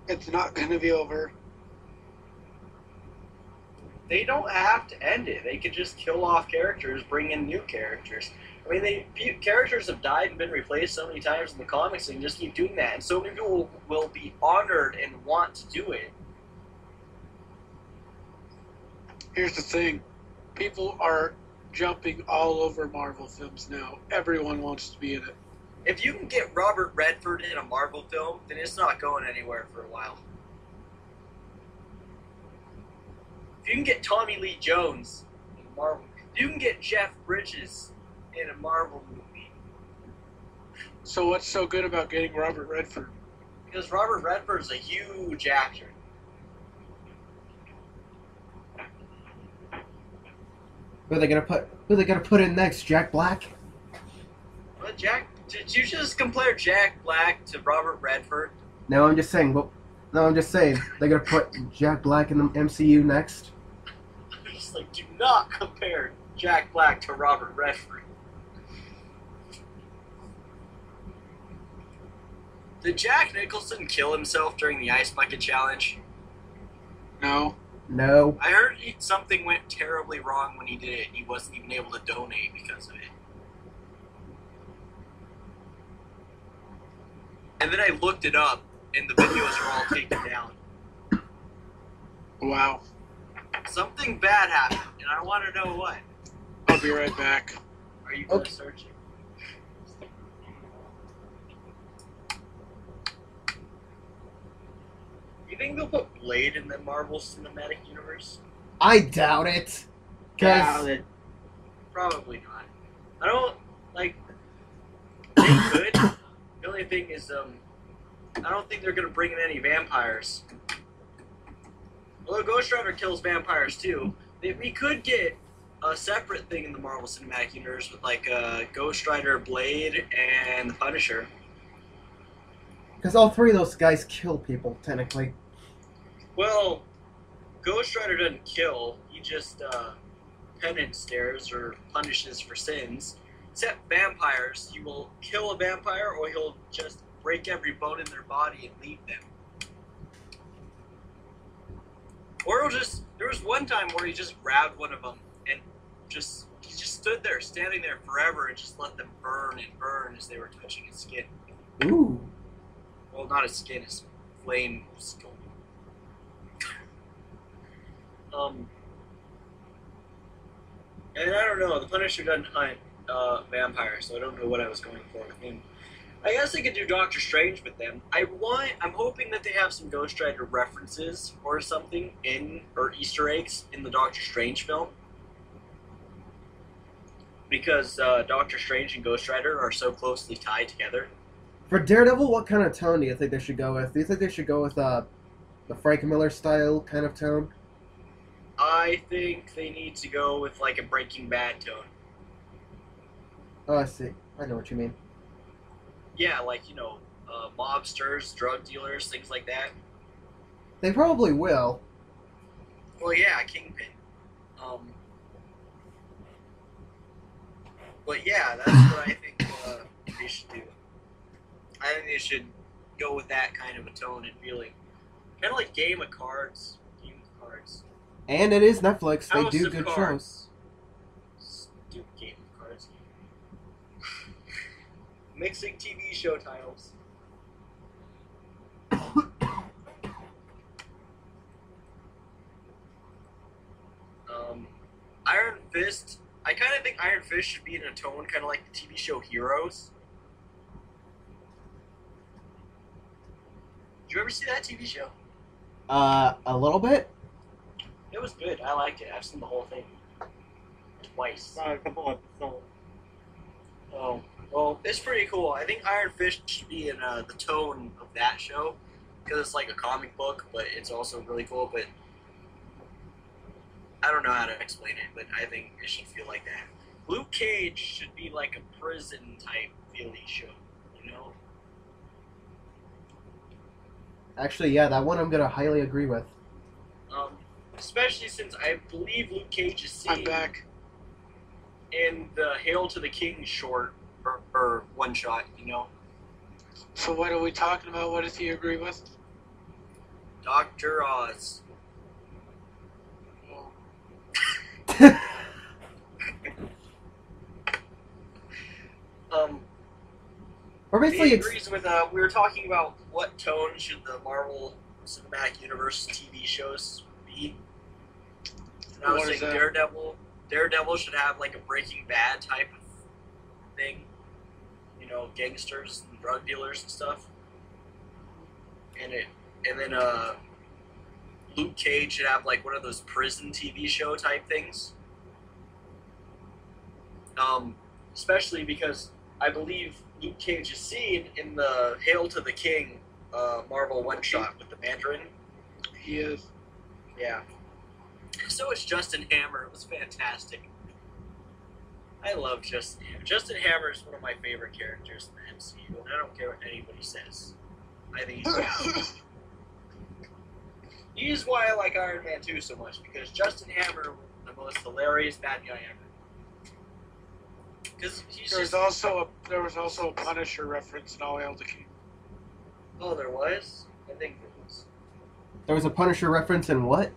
It's not going to be over. They don't have to end it. They could just kill off characters, bring in new characters. I mean, characters have died and been replaced so many times in the comics, and you just keep doing that. And so many people will be honored and want to do it. Here's the thing. People are jumping all over Marvel films now. Everyone wants to be in it. If you can get Robert Redford in a Marvel film, then it's not going anywhere for a while. If you can get Tommy Lee Jones in a Marvel, if you can get Jeff Bridges in a Marvel movie. So what's so good about getting Robert Redford? Because Robert Redford's a huge actor. Who are they gonna put in next? Jack Black? What, did you just compare Jack Black to Robert Redford? No, I'm just saying. They're gonna put Jack Black in the MCU next. I'm just like, do not compare Jack Black to Robert Redford. Did Jack Nicholson kill himself during the Ice Bucket Challenge? No. No. I heard something went terribly wrong when he did it. He wasn't even able to donate because of it. And then I looked it up, and the videos are all taken down. Wow. Something bad happened, and I want to know what. I'll be right back. Are you going Okay. to search it? You think they'll put Blade in the Marvel Cinematic Universe? I doubt it. Cause Probably not. I don't, like, they could. The only thing is, I don't think they're going to bring in any vampires. Although Ghost Rider kills vampires too, we could get a separate thing in the Marvel Cinematic Universe with, like, Ghost Rider, Blade, and the Punisher. all 3 of those guys kill people, technically. Well, Ghost Rider doesn't kill. He just penance stares or punishes for sins. Except vampires, he will kill a vampire or he'll just break every bone in their body and leave them. Or he'll just, there was one time where he just grabbed one of them and he just stood there, standing there forever and just let them burn and burn as they were touching his skin. Ooh. Well, not his skin, his flame skull. And I don't know, the Punisher doesn't hunt vampires, so I don't know what I was going for. I mean, I guess they could do Doctor Strange with them. I'm hoping that they have some Ghost Rider references or something or Easter eggs in the Doctor Strange film. Because Doctor Strange and Ghost Rider are so closely tied together. For Daredevil, what kind of tone do you think they should go with? Do you think they should go with the Frank Miller style kind of tone? I think they need to go with like a Breaking Bad tone. Oh, I see. I know what you mean. Yeah, like, mobsters, drug dealers, things like that. They probably will. Well, yeah, Kingpin. But yeah, that's what I think they should do. I think they should go with that kind of a tone and feeling. Kind of like Game of Cards. And it is Netflix. They House do of good Cards. Stupid Game of Cards. Mixing TV show titles. Iron Fist. I kind of think Iron Fist should be in a tone kind of like the TV show Heroes. Did you ever see that TV show? A little bit. It was good. I liked it. I've seen the whole thing twice. Not a couple episodes. Oh, well, it's pretty cool. I think Iron Fist should be in the tone of that show because it's like a comic book, but it's also really cool. But I don't know how to explain it, but I think it should feel like that. Luke Cage should be like a prison type feely show, you know? Actually, yeah, that one I'm gonna highly agree with. Especially since I believe Luke Cage is I'm seen back. in the Hail to the King short or one shot, you know? So what are we talking about? What does he agree with? Dr. Oz. Or He basically, agrees with, we were talking about what tone should the Marvel Cinematic Universe TV shows be. And I was What is saying that? Daredevil should have like a Breaking Bad type of thing. You know, gangsters and drug dealers and stuff. And then Luke Cage should have like one of those prison TV show type things. Especially because I believe Luke Cage is seen in the Hail to the King Marvel one-shot with the Mandarin. He is. Yeah. So is Justin Hammer. It was fantastic. I love Justin Hammer. Justin Hammer is one of my favorite characters in the MCU, and I don't care what anybody says. I think he's awesome. He's why I like Iron Man 2 so much, because Justin Hammer was the most hilarious bad guy ever. Because he's There was just... there was also a Punisher reference in All Hail the King. Oh, there was? I think there was. there was a Punisher reference in what?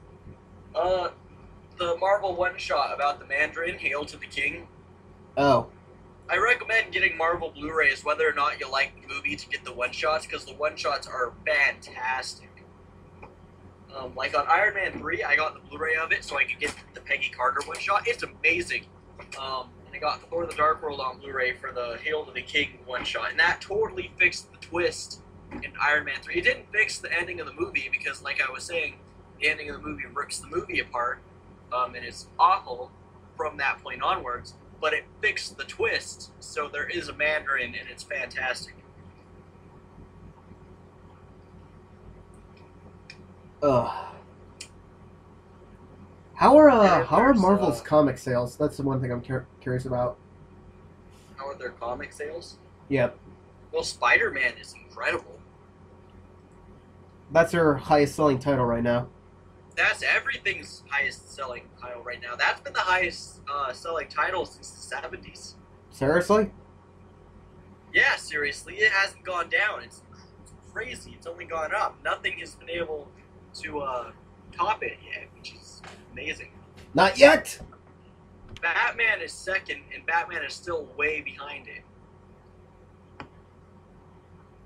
The Marvel one-shot about the Mandarin, Hail to the King. Oh. I recommend getting Marvel Blu-rays whether or not you like the movie to get the one-shots, because the one-shots are fantastic. Like on Iron Man 3, I got the Blu-ray of it so I could get the Peggy Carter one-shot. It's amazing. And I got Thor the Dark World on Blu-ray for the Hail to the King one-shot, and that totally fixed the twist in Iron Man 3. It didn't fix the ending of the movie, because like I was saying, the ending of the movie rips the movie apart, and it's awful from that point onwards, but it fixed the twist, so there is a Mandarin, and it's fantastic. Ugh. How are There's, Marvel's comic sales? That's the one thing I'm curious about. How are their comic sales? Yep. Well, Spider-Man is incredible. That's her highest selling title right now. That's everything's highest selling title right now. That's been the highest selling title since the 70s. Seriously? Yeah, seriously, it hasn't gone down. It's crazy. It's only gone up. Nothing has been able to top it yet, which is amazing. Not yet! Batman is second, and Batman is still way behind it.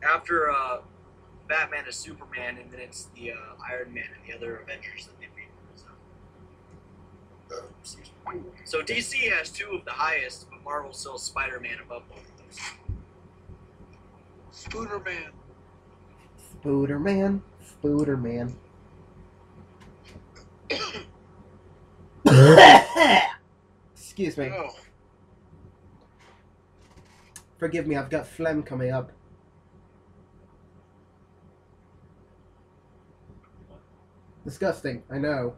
After Batman is Superman, and then it's the Iron Man and the other Avengers that they made. So DC has two of the highest, but Marvel still Spider-Man above both of those. Spooderman. Spooderman. Spooderman. Excuse me. Oh. Forgive me, I've got phlegm coming up. Disgusting, I know.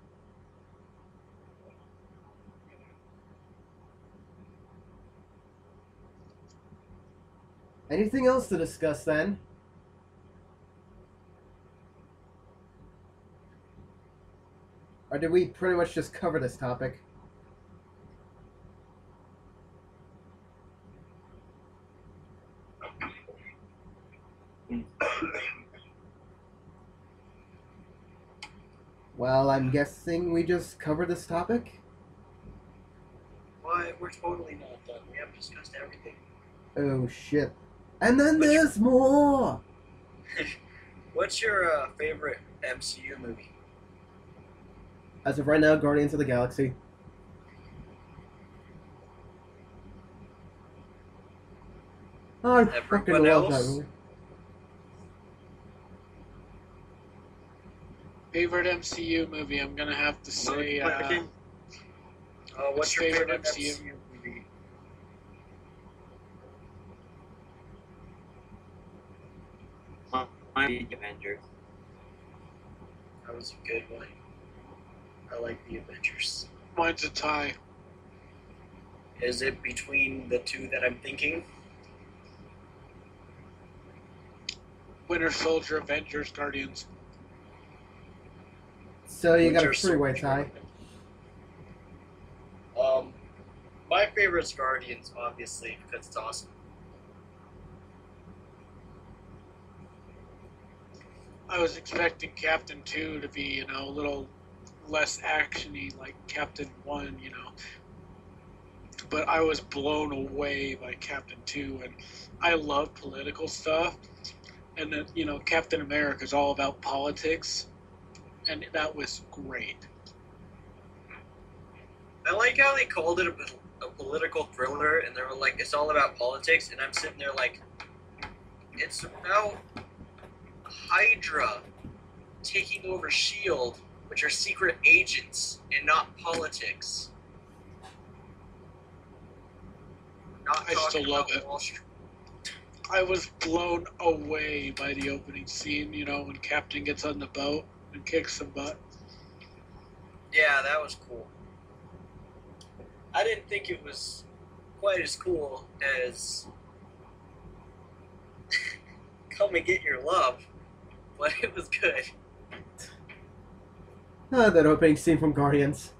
Anything else to discuss then? Or did we pretty much just cover this topic? Well, I'm guessing we just covered this topic? Why, we're totally not done. We haven't discussed everything. Oh shit. And then there's more! What's your favorite MCU movie? As of right now, Guardians of the Galaxy. I fucking Everyone love that else? movie. Favorite MCU movie? I'm gonna have to say. What's your favorite favorite MCU? MCU movie? The Avengers. That was a good one. I like the Avengers. Mine's a tie. Is it between the two that I'm thinking? Winter Soldier, Avengers, Guardians. So you got a Winter three-way Soldier. tie. My favorite's Guardians, obviously, because it's awesome. I was expecting Captain 2 to be, a little less actiony like Captain 1, But I was blown away by Captain 2, and I love political stuff. And then, Captain America's all about politics, and that was great. I like how they called it a political thriller, and they were like, it's all about politics, and I'm sitting there like, it's about Hydra taking over S.H.I.E.L.D., which are secret agents, and not politics. Not I talking still love about it. Wall Street. I was blown away by the opening scene, when Captain gets on the boat and kicks some butt. Yeah, that was cool. I didn't think it was quite as cool as Come and Get Your Love, but it was good. That opening scene from Guardians.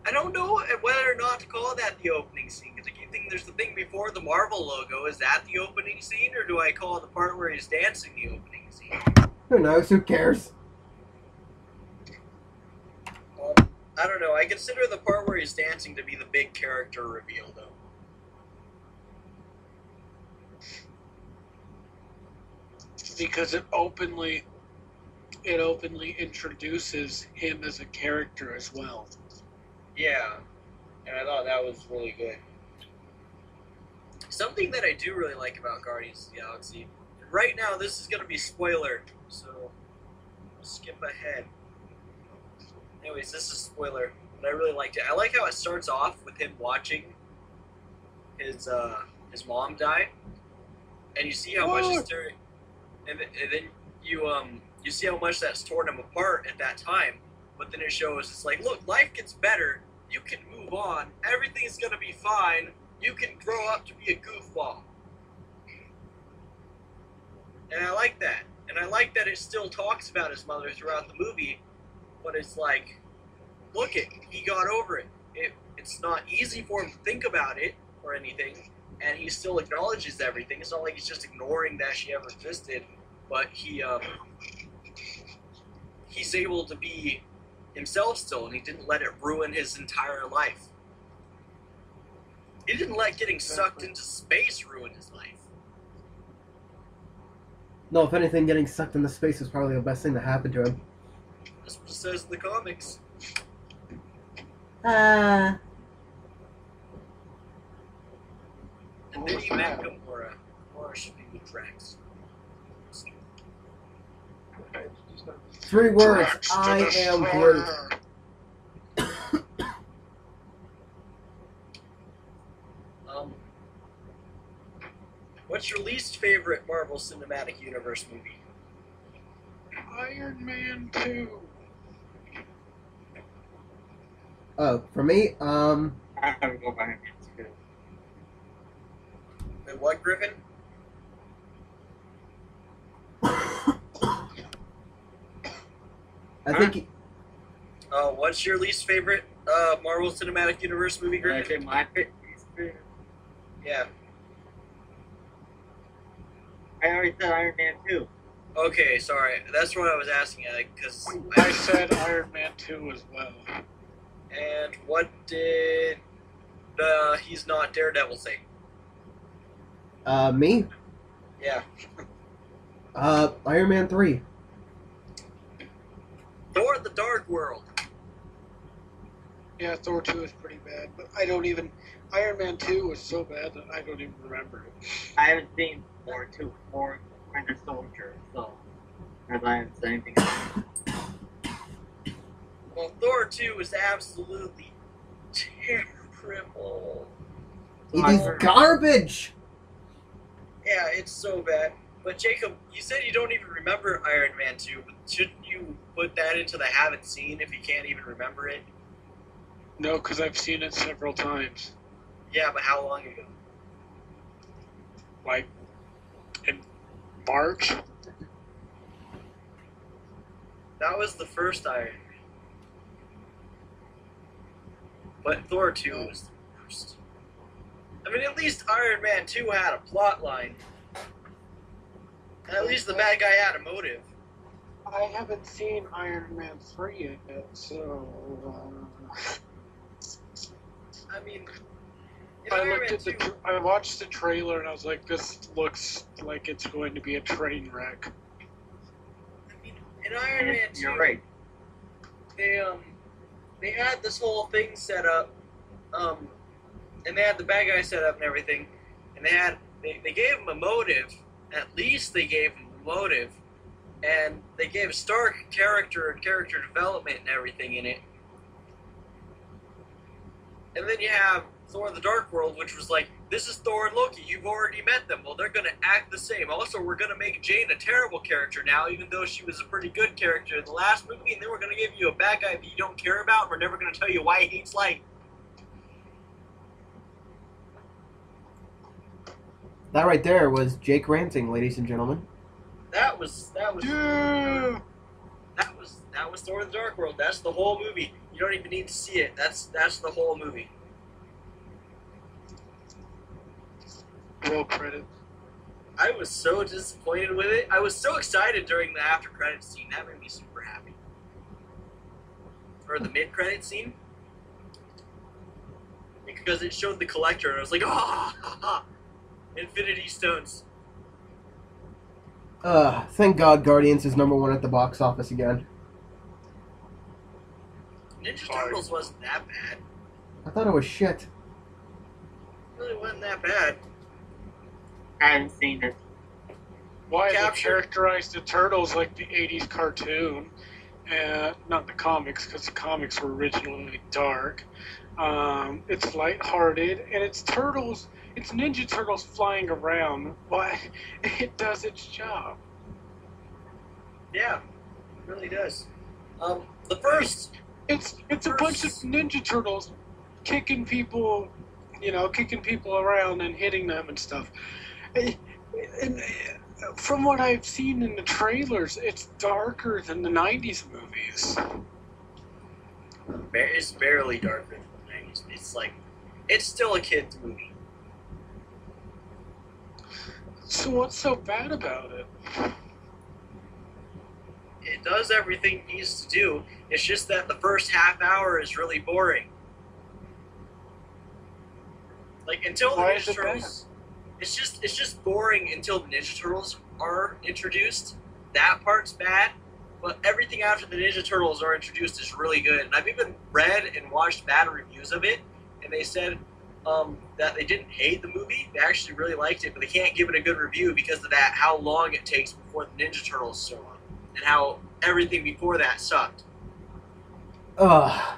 I don't know whether or not to call that the opening scene, because I keep thinking there's the thing before the Marvel logo. Is that the opening scene, or do I call the part where he's dancing the opening scene? Who knows? Who cares? I don't know. I consider the part where he's dancing to be the big character reveal, though. Because it openly introduces him as a character as well. Yeah, and I thought that was really good. Something that I do really like about Guardians of the Galaxy, and right now this is going to be spoiler, so skip ahead. Anyways, this is spoiler, but I really liked it. I like how it starts off with him watching his mom die, and you see how much it's tearing, and then you see how much that's torn him apart at that time. But then it shows it's like, look, life gets better. You can move on. Everything's gonna be fine. You can grow up to be a goofball. And I like that. And And I like that it still talks about his mother throughout the movie, but it's like, look it, he got over it. It's not easy for him to think about it or anything, and he still acknowledges everything. It's not like he's just ignoring that she ever existed, but he's able to be himself still, and he didn't let it ruin his entire life. He didn't let getting sucked into space ruin his life. No, if anything, getting sucked into space is probably the best thing that happened to him. That's what it says in the comics. Ah. And then he met Gamora. Gamora should be with Drax. 3 words. I am Groot. What's your least favorite Marvel Cinematic Universe movie? Iron Man 2. Oh, for me, I have to go by him too. And what, Griffin? I think What's your least favorite Marvel Cinematic Universe movie, I Griffin? say my favorite. Yeah. I already said Iron Man 2. Okay, sorry. That's what I was asking, because I said Iron Man 2 as well. And what did He's Not Daredevil say? me, Yeah. Iron Man 3. Thor: The Dark World. Yeah, Thor 2 is pretty bad, but I don't even... Iron Man 2 was so bad that I don't even remember it. I haven't seen Thor 2 or Winter Soldier, so as I haven't said anything else. Well, Thor 2 is absolutely terrible. It is garbage. Yeah, it's so bad. But Jacob, you said you don't even remember Iron Man 2, but shouldn't you put that into the haven't seen if you can't even remember it? No, because I've seen it several times. Yeah, but how long ago? Like, in March? That was the first Iron Man. But Thor 2 was the worst. I mean, at least Iron Man 2 had a plot line. And at least the bad guy had a motive. I haven't seen Iron Man 3 yet, so... I mean, in Iron Man 2, I watched the trailer and I was like, this looks like it's going to be a train wreck. I mean, in Iron Man 2, You're right. they had this whole thing set up, and they had the bad guy set up and everything, and they gave him a motive. At least they gave him a motive, and they gave Stark character and character development and everything in it. And then you have Thor: The Dark World, which was like, this is Thor and Loki, you've already met them. Well, they're going to act the same. Also, we're going to make Jane a terrible character now, even though she was a pretty good character in the last movie, and then we're going to give you a bad guy that you don't care about, and we're never going to tell you why he hates light. That right there was Jake ranting, ladies and gentlemen. That was Yeah! that was Thor: The Dark World. That's the whole movie. You don't even need to see it. That's the whole movie. Roll credits. I was so disappointed with it. I was so excited during the after credits scene. That made me super happy. Or the mid credit scene. Because it showed the collector and I was like, ah, Infinity Stones. Thank God Guardians is #1 at the box office again. Ninja Turtles wasn't that bad. I thought it was shit. It really wasn't that bad. I haven't seen it. Why they Capture. characterized the Turtles like the 80s cartoon, not the comics, because the comics were originally dark. It's lighthearted, and it's turtles. It's Ninja Turtles flying around. Why? It does its job. Yeah, it really does. The first. It's a bunch of Ninja Turtles kicking people, kicking people around and hitting them and stuff. And From what I've seen in the trailers, it's darker than the 90s movies. It's barely darker than the 90s. It's like, it's still a kid's movie. So what's so bad about it? It does everything it needs to do. It's just that the first half hour is really boring. Like, until the Why Ninja is it Turtles... It's just boring until the Ninja Turtles are introduced. That part's bad. But everything after the Ninja Turtles are introduced is really good. And I've even read and watched bad reviews of it. And they said that they didn't hate the movie. They actually really liked it. But they can't give it a good review because of that, how long it takes before the Ninja Turtles show up. And how everything before that sucked. Ugh.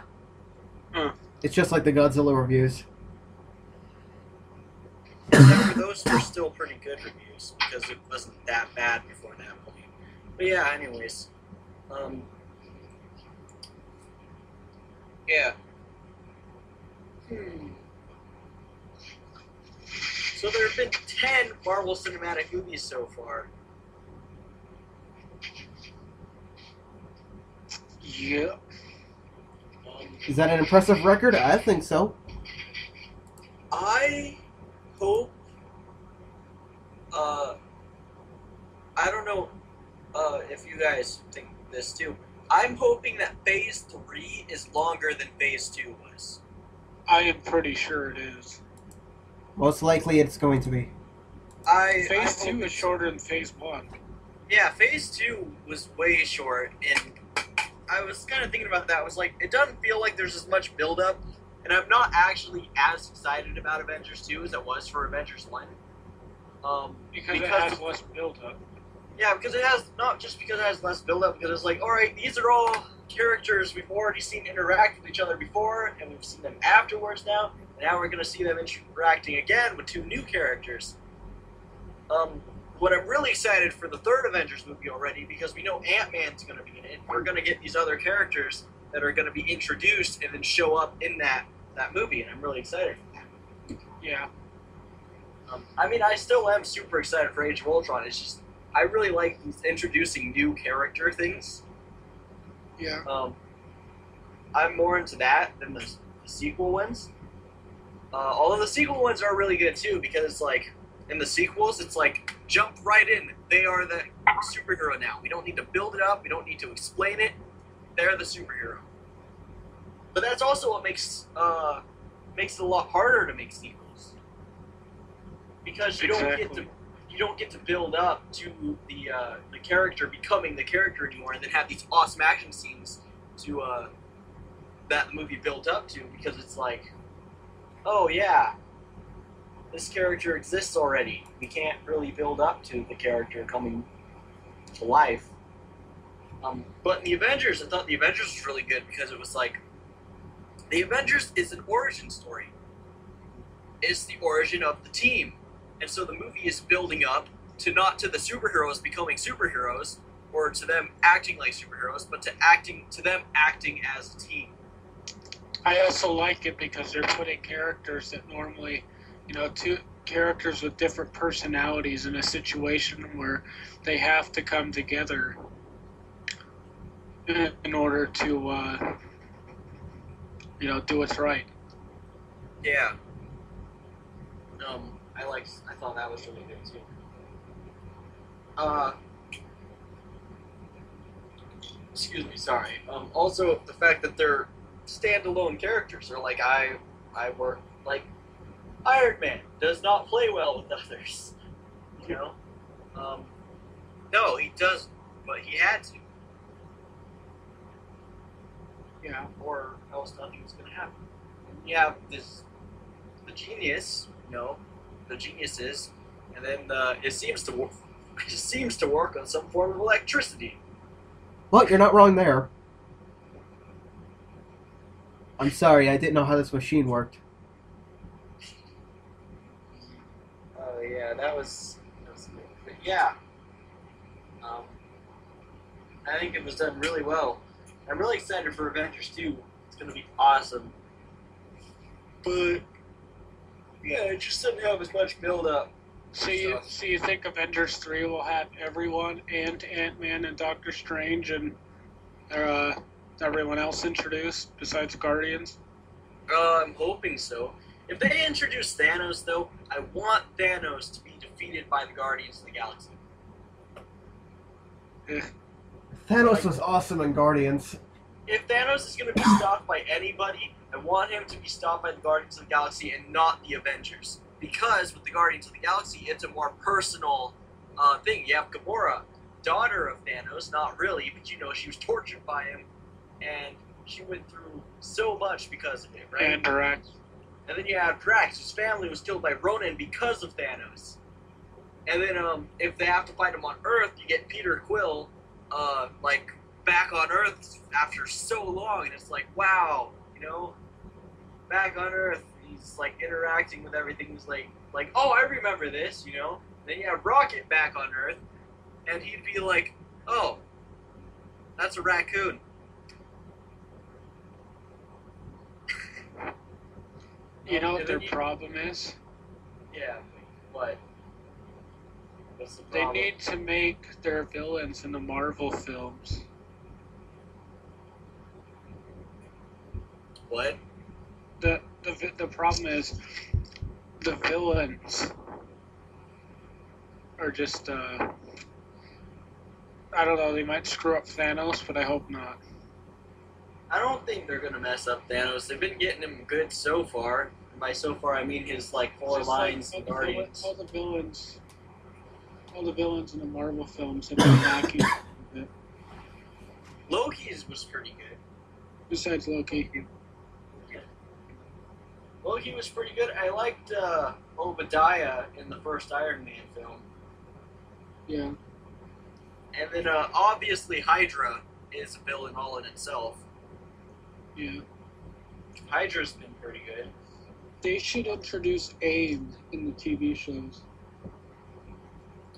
Huh. It's just like the Godzilla reviews. Except for those were still pretty good reviews because it wasn't that bad before that point. But yeah, anyways. Yeah. So there have been 10 Marvel Cinematic movies so far. Yeah. Is that an impressive record? I think so. I hope, I don't know if you guys think this too. I'm hoping that Phase 3 is longer than Phase 2 was. I am pretty sure it is. Most likely it's going to be. Phase 2 is shorter than Phase 1. Yeah, Phase 2 was way short, and I was kind of thinking about that. I was like, it doesn't feel like there's as much build-up, and I'm not actually as excited about Avengers 2 as I was for Avengers 1. Because it has less build-up. Yeah, because it has, not just because it has less build-up, because it's like, alright, these are all characters we've already seen interact with each other before, and we've seen them afterwards now, and now we're going to see them interacting again with 2 new characters. What I'm really excited for the 3rd Avengers movie already, because we know Ant-Man's going to be in it. We're going to get these other characters that are going to be introduced and then show up in that movie, and I'm really excited for that. Yeah. I mean, I still am super excited for Age of Ultron. It's just, I really like these introducing new character things. Yeah. I'm more into that than the sequel ones. Although the sequel ones are really good too, because it's like, in the sequels, it's like, jump right in. They are the superhero now. We don't need to build it up. We don't need to explain it. They're the superhero. But that's also what makes it a lot harder to make sequels, because you don't get to build up to the character becoming the character anymore, and then have these awesome action scenes to that the movie built up to, because it's like, oh yeah, this character exists already. We can't really build up to the character coming to life. But in the Avengers, I thought the Avengers was really good because it was like, the Avengers is an origin story. It's the origin of the team. And so the movie is building up to not to the superheroes becoming superheroes, or to them acting like superheroes, but to them acting as a team. I also like it because they're putting characters that normally, 2 characters with different personalities in a situation where they have to come together in order to, do what's right. Yeah. I thought that was really good too. Excuse me, sorry. Also, the fact that they're standalone characters, are like, I work, like, Iron Man does not play well with others, no, he does, but he had to. Yeah. Or else nothing was going to happen. And you have the genius, the geniuses, and then it seems to work on some form of electricity. Well, you're not wrong there. I'm sorry, I didn't know how this machine worked. Oh yeah, that was good. But yeah, I think it was done really well. I'm really excited for Avengers 2. It's gonna be awesome. But yeah, it just doesn't have as much build up So you think Avengers 3 will have everyone and Ant-Man and Doctor Strange and everyone else introduced besides Guardians? I'm hoping so. If they introduce Thanos, though, I want Thanos to be defeated by the Guardians of the Galaxy. Eh, Thanos was awesome in Guardians. If Thanos is going to be stopped by anybody, I want him to be stopped by the Guardians of the Galaxy and not the Avengers. Because with the Guardians of the Galaxy, it's a more personal thing. You have Gamora, daughter of Thanos, not really, but you know, she was tortured by him, and she went through so much because of it, right? and Drax. And then you have Drax, whose family was killed by Ronan because of Thanos. And then if they have to fight him on Earth, you get Peter Quill, like, back on Earth after so long, and it's like, wow, you know, back on Earth, he's like interacting with everything. He's like, oh, I remember this, you know. Then you have Rocket back on Earth, and he'd be like, oh, that's a raccoon. You know what And their then problem is? Yeah, what? What's the They problem? need to make their villains in the Marvel films. What? The problem is the villains are just I don't know, they might screw up Thanos, but I hope not. I don't think they're gonna mess up Thanos. They've been getting him good so far. By so far, I mean his like It's four just lines like in Guardians. all the villains in the Marvel films have been lacking a bit. Loki's was pretty good. Besides Loki. Loki was pretty good. I liked Obadiah in the first Iron Man film. Yeah. And then obviously Hydra is a villain all in itself. Yeah. Hydra's been pretty good. They should introduce AIM in the TV shows.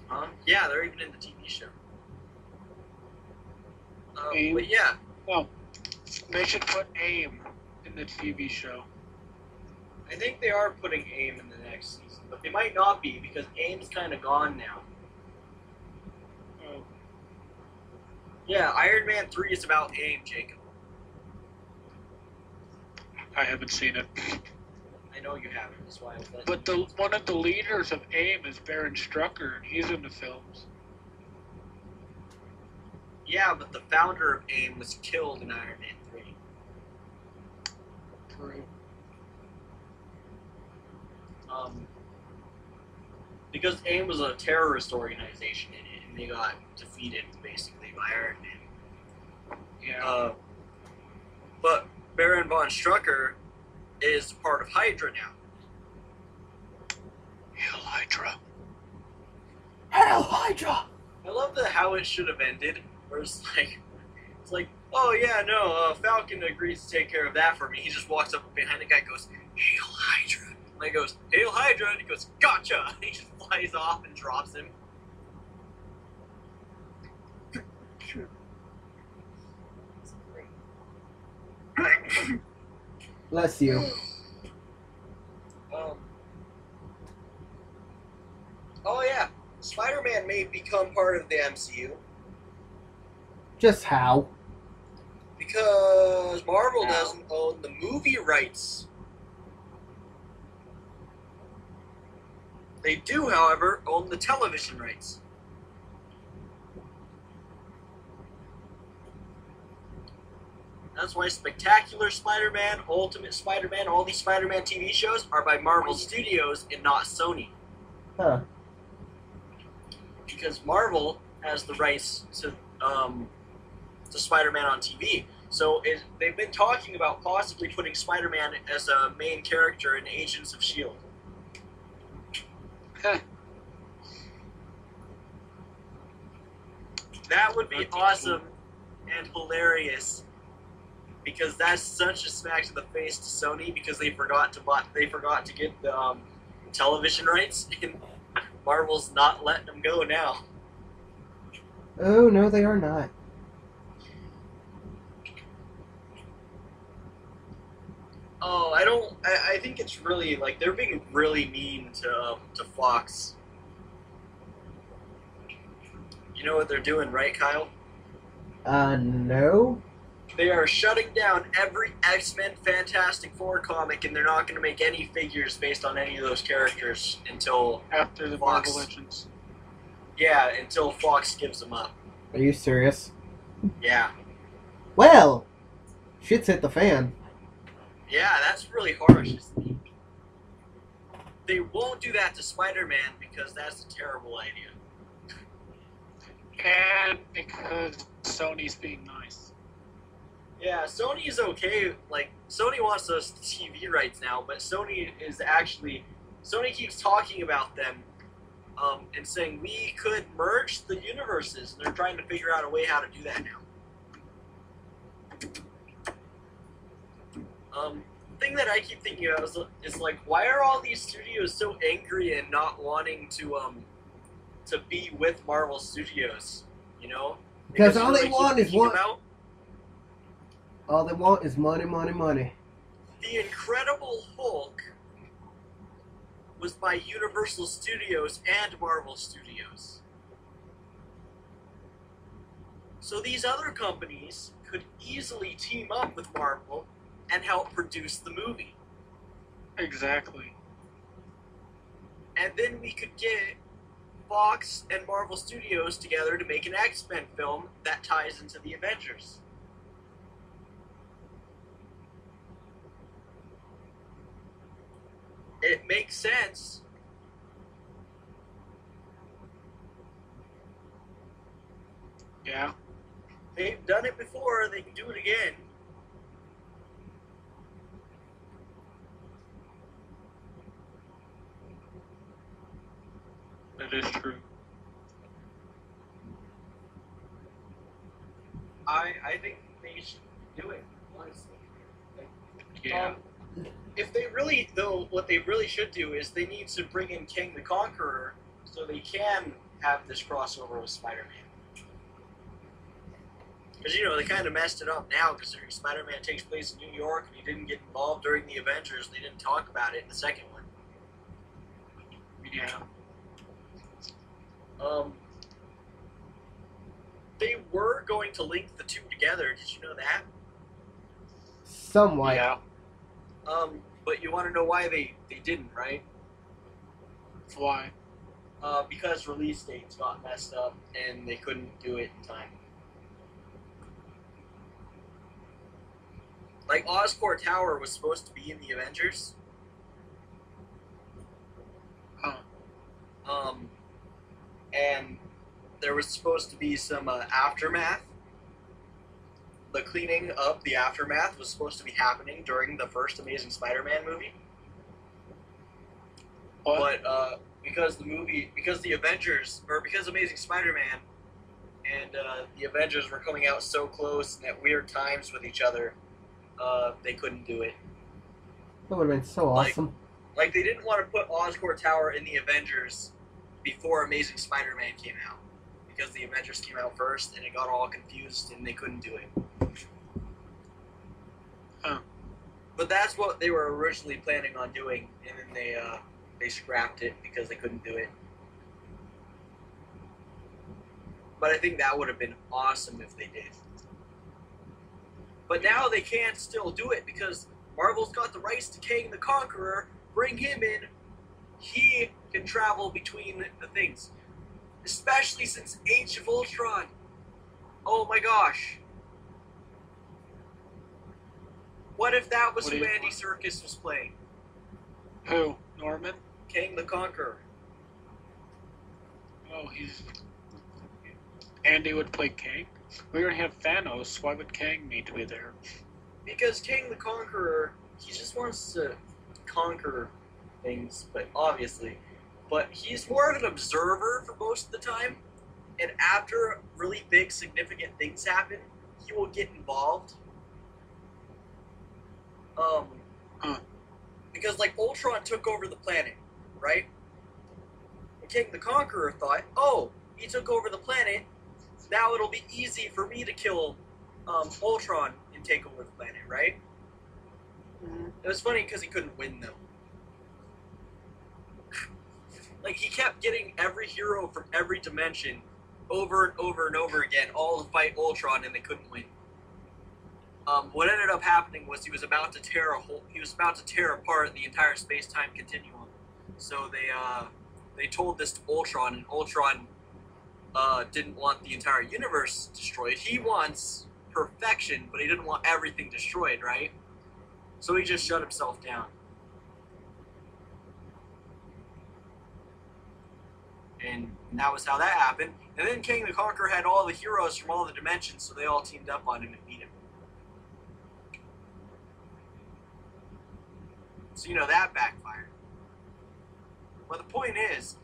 Huh? Yeah, they're even in the TV show. AIM? But yeah, No. They should put AIM in the TV show. I think they are putting AIM in the next season, but they might not be because AIM's kind of gone now. Oh. Yeah, Iron Man 3 is about AIM, Jacob. I haven't seen it. I know you haven't, that's why I was letting But one of the leaders of AIM is Baron Strucker, and he's in the films. Yeah, but the founder of AIM was killed in Iron Man 3. True. Because AIM was a terrorist organization in it, and they got defeated basically by Iron Man. Yeah. But Baron von Strucker is part of Hydra now. Hail Hydra. Hail Hydra! I love how it should have ended, where it's like, oh yeah, no, Falcon agrees to take care of that for me. He just walks up behind the guy and goes, Hail Hydra. And he goes, Hail Hydra, and he goes, gotcha! And he just flies off and drops him. Bless you. Oh yeah, Spider-Man may become part of the MCU Just how? because Marvel How? doesn't own the movie rights. They do, however, own the television rights. That's why Spectacular Spider-Man, Ultimate Spider-Man, all these Spider-Man TV shows are by Marvel Studios and not Sony. Huh. Because Marvel has the rights to Spider-Man on TV. So they've been talking about possibly putting Spider-Man as a main character in Agents of S.H.I.E.L.D. That would be That'd be awesome and hilarious. Because that's such a smack to the face to Sony because they forgot to get the television rights, and Marvel's not letting them go now. Oh, no, they are not. Oh, I think it's really like they're being really mean to Fox You know what they're doing, right, Kyle? No. They are shutting down every X-Men Fantastic Four comic, and they're not going to make any figures based on any of those characters until After the Fox. Marvel Legends. Yeah, until Fox gives them up. Are you serious? Yeah. Well, shit's hit the fan. Yeah, that's really harsh. They won't do that to Spider-Man because that's a terrible idea. And because Sony's being nice. Yeah, Sony is okay. Like, Sony wants those TV rights now, but Sony keeps talking about them and saying we could merge the universes, and they're trying to figure out a way how to do that now. Thing that I keep thinking about is like, why are all these studios so angry and not wanting to be with Marvel Studios? You know, Because all you know they keep want is thinking about all they want is money, money, money. The Incredible Hulk was by Universal Studios and Marvel Studios. So these other companies could easily team up with Marvel and help produce the movie. Exactly. And then we could get Fox and Marvel Studios together to make an X-Men film that ties into the Avengers. It makes sense. Yeah. They've done it before, they can do it again. That is true. I think they should do it, honestly. Yeah. If they really, though, what they really should do is they need to bring in King the Conqueror so they can have this crossover with Spider-Man. Because, you know, they kind of messed it up now because Spider-Man takes place in New York and he didn't get involved during the Avengers. They didn't talk about it in the second one. Yeah. They were going to link the two together. Did you know that? Somewhat. Yeah. But you want to know why they didn't, right? Why? Because release dates got messed up and they couldn't do it in time. Like, Oscorp Tower was supposed to be in the Avengers. Huh. And there was supposed to be some aftermath. The cleaning up the aftermath was supposed to be happening during the first Amazing Spider-Man movie. What? But because the Avengers, or because Amazing Spider-Man and the Avengers were coming out so close and at weird times with each other, they couldn't do it. That would have been so awesome. Like, they didn't want to put Oscorp Tower in the Avengers before Amazing Spider-Man came out. Because the Avengers came out first, and it got all confused, and they couldn't do it. Huh. But that's what they were originally planning on doing, and then they scrapped it because they couldn't do it. But I think that would have been awesome if they did. But now they can't still do it because Marvel's got the rights to King the Conqueror. Bring him in. He can travel between the things. Especially since Age of Ultron. Oh my gosh. What if that was who Andy Serkis was playing? Who? Norman? King the Conqueror. Oh, Andy would play Kang? We already have Thanos. Why would Kang need to be there? Because King the Conqueror, he just wants to conquer things, but he's more of an observer for most of the time, and after really big, significant things happen, he will get involved. Because, like, Ultron took over the planet, right? And King the Conqueror thought, oh, he took over the planet, now it'll be easy for me to kill Ultron and take over the planet, right? Mm-hmm. It was funny because he couldn't win, though. Like, he kept getting every hero from every dimension, over and over and over again, all to fight Ultron, and they couldn't win. What ended up happening was he was about to tear apart the entire space-time continuum. So they told this to Ultron, and Ultron didn't want the entire universe destroyed. He wants perfection, but he didn't want everything destroyed, right? So he just shut himself down. And that was how that happened. And then King the Conqueror had all the heroes from all the dimensions, so they all teamed up on him and beat him. So that backfired. But the point is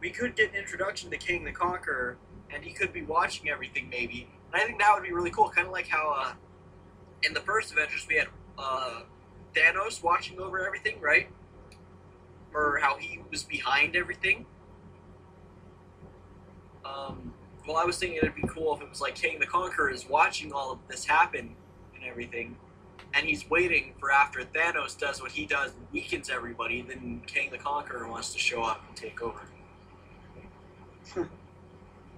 we could get an introduction to King the Conqueror, and he could be watching everything maybe. And I think that would be really cool, kind of like how in the first Avengers we had Thanos watching over everything, right? Or how he was behind everything. Well, I was thinking it'd be cool if it was like King the Conqueror is watching all of this happen and everything, and he's waiting for after Thanos does what he does and weakens everybody, then King the Conqueror wants to show up and take over.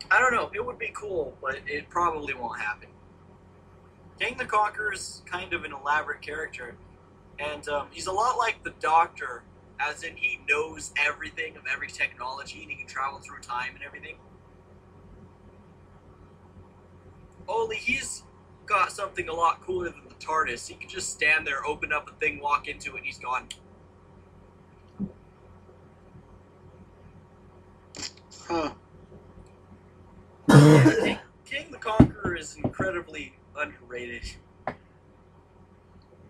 I don't know. It would be cool, but it probably won't happen. King the Conqueror is kind of an elaborate character, and he's a lot like the Doctor, as in he knows everything of every technology, and he can travel through time and everything. Only he's got something a lot cooler than the TARDIS. He can just stand there, open up a thing, walk into it, and he's gone. Huh. King the Conqueror is incredibly underrated.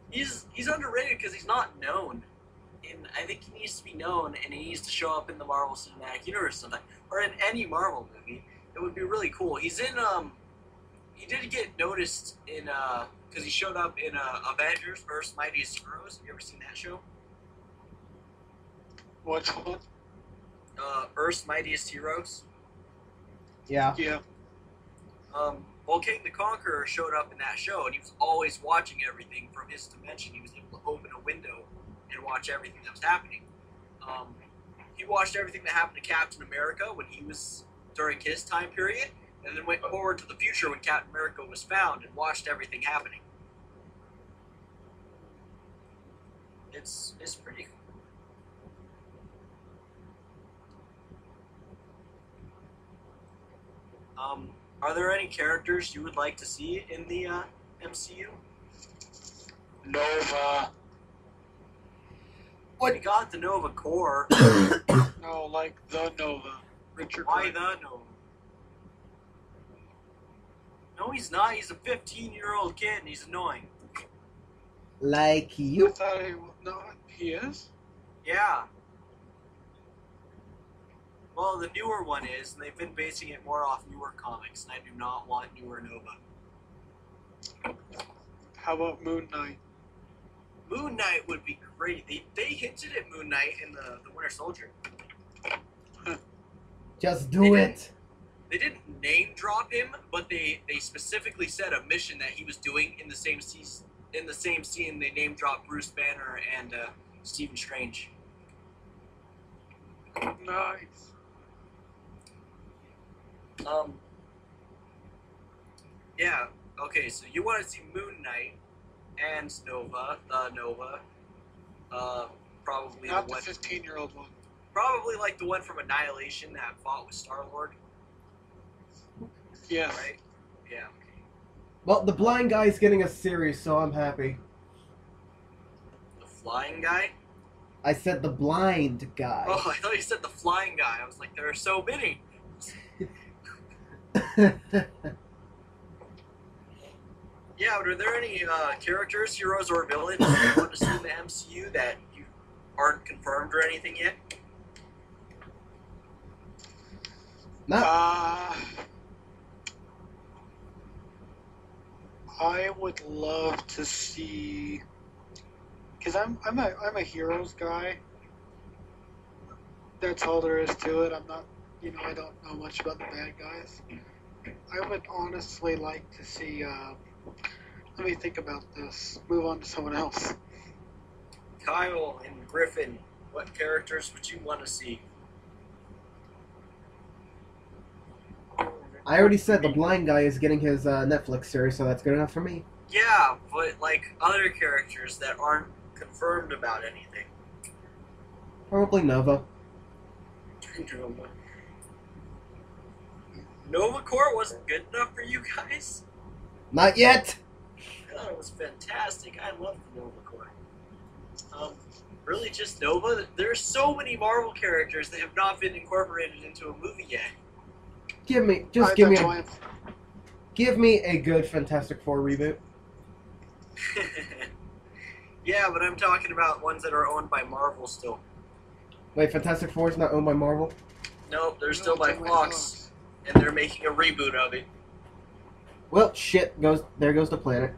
He's underrated because he's not known. And I think he needs to be known, and he needs to show up in the Marvel Cinematic Universe sometime, or in any Marvel movie. It would be really cool. He's in he did get noticed in because he showed up in Avengers Earth's Mightiest Heroes. Have you ever seen that show? What's one? Earth's Mightiest Heroes. Yeah. Yeah. Well, King the Conqueror showed up in that show, and he was always watching everything from his dimension. He was able to open a window and watch everything that was happening. He watched everything that happened to Captain America when he was during his time period, and then went forward to the future when Captain America was found and watched everything happening. It's pretty cool. Are there any characters you would like to see in the MCU? Nova. We got the Nova Corps. No, like the Nova. Richard Why Grant. the Nova? No, he's not. He's a 15-year-old kid, and he's annoying. Like I you. thought he is? Yeah. Well, the newer one is, and they've been basing it more off newer comics, and I do not want newer Nova. How about Moon Knight? Moon Knight would be great. They hinted at Moon Knight in the Winter Soldier. Just do it. They didn't name drop him, but they specifically said a mission that he was doing in the same season. In the same scene, they name dropped Bruce Banner and Stephen Strange. Nice. Yeah. Okay, so you want to see Moon Knight and Nova, probably Not the the one, 15-year-old one. probably like the one from Annihilation that fought with Star-Lord, Yeah. right? Yeah. Well, the blind guy's getting a series, so I'm happy. The flying guy? I said the blind guy. Oh, I thought you said the flying guy. I was like, there are so many. Yeah, but are there any characters, heroes, or villains you want to see in the MCU that you aren't confirmed or anything yet? Not I would love to see, because I'm a heroes guy. That's all there is to it. I'm not, I don't know much about the bad guys. I would honestly like to see. Let me think about this. Move on to someone else. Kyle and Griffin, what characters would you want to see? I already said the blind guy is getting his Netflix series, so that's good enough for me. Yeah, but like other characters that aren't confirmed about anything. Probably Nova. Nova Corps wasn't good enough for you guys? Not yet! I thought it was fantastic. I loved the Nova Corps. Really just Nova? There's so many Marvel characters that have not been incorporated into a movie yet. Give me a good Fantastic Four reboot. Yeah, but I'm talking about ones that are owned by Marvel still. Wait, Fantastic Four is not owned by Marvel? Nope, they're still by Fox, and they're making a reboot of it. Well, shit, there goes the planet.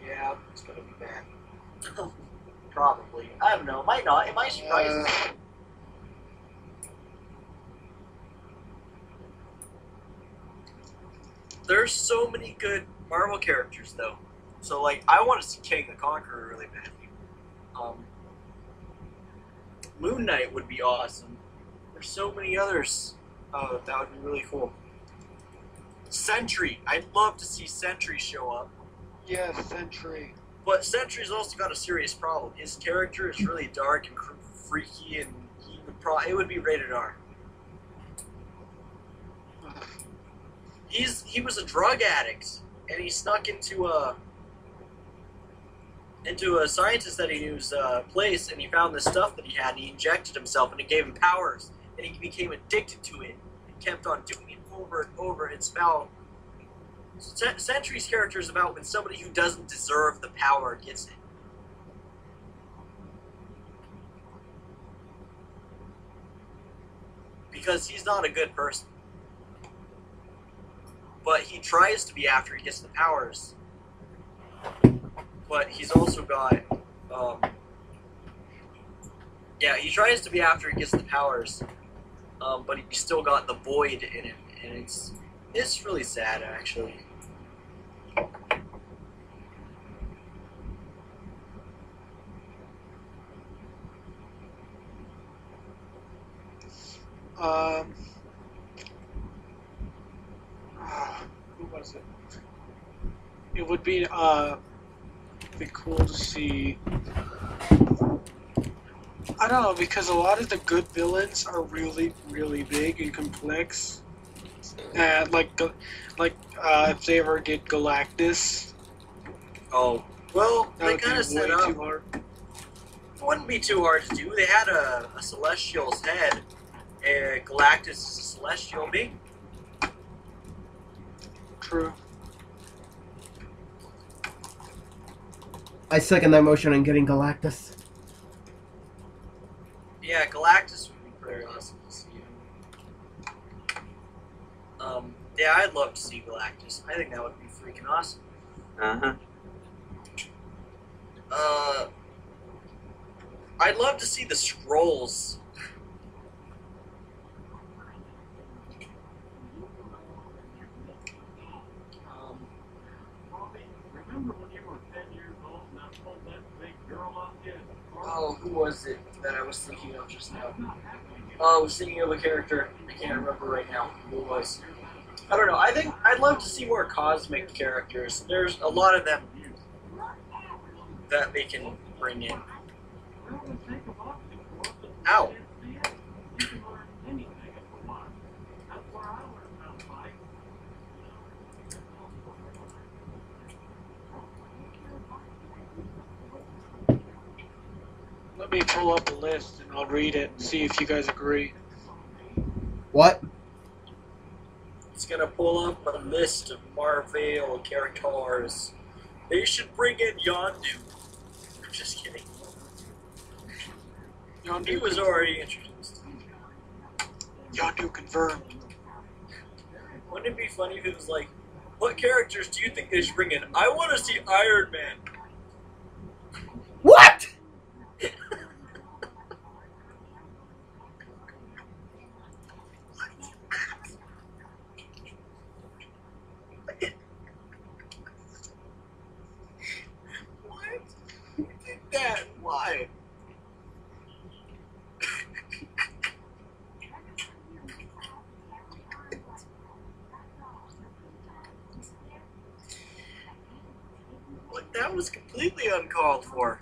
Yeah, it's gonna be bad. Probably. I don't know. Might not. It might surprise us. There's so many good Marvel characters, though. So, like, I want to see King the Conqueror really badly. Moon Knight would be awesome. There's so many others. That would be really cool. Sentry. I'd love to see Sentry show up. Yes, Sentry. But Sentry's also got a serious problem. His character is really dark and freaky, and it would be rated R. He was a drug addict, and he snuck into a scientist that he knew's place, and he found this stuff that he had, and he injected himself, and it gave him powers, and he became addicted to it, and kept on doing it over and over. It's about Sentry's character is about when somebody who doesn't deserve the power gets it. Because he's not a good person. But he tries to be after he gets the powers. But he's also got, he tries to be after he gets the powers, but he's still got the void in him, and it's really sad, actually. Who was it? It would be cool to see. I don't know, because a lot of the good villains are really, really big and complex. If they ever did Galactus. Oh, well, That they would kind be of set way up. too hard. It wouldn't be too hard to do. They had a Celestial's head, and Galactus is a Celestial being. True. I second that motion on getting Galactus. Yeah, Galactus would be pretty awesome to see. Yeah, I'd love to see Galactus. I think that would be freaking awesome. I'd love to see the Skrulls. Who was it that I was thinking of just now? I was thinking of a character. I can't remember right now who it was. I don't know. I think I'd love to see more cosmic characters. There's a lot of them that they can bring in. Ow. Let me pull up a list and I'll read it and see if you guys agree. What? It's gonna pull up a list of Marvel characters. They should bring in Yondu. I'm just kidding. He was already introduced. Yondu confirmed. Wouldn't it be funny if it was like, what characters do you think they should bring in? I want to see Iron Man. What? What? Who did that? Why? That was completely uncalled for.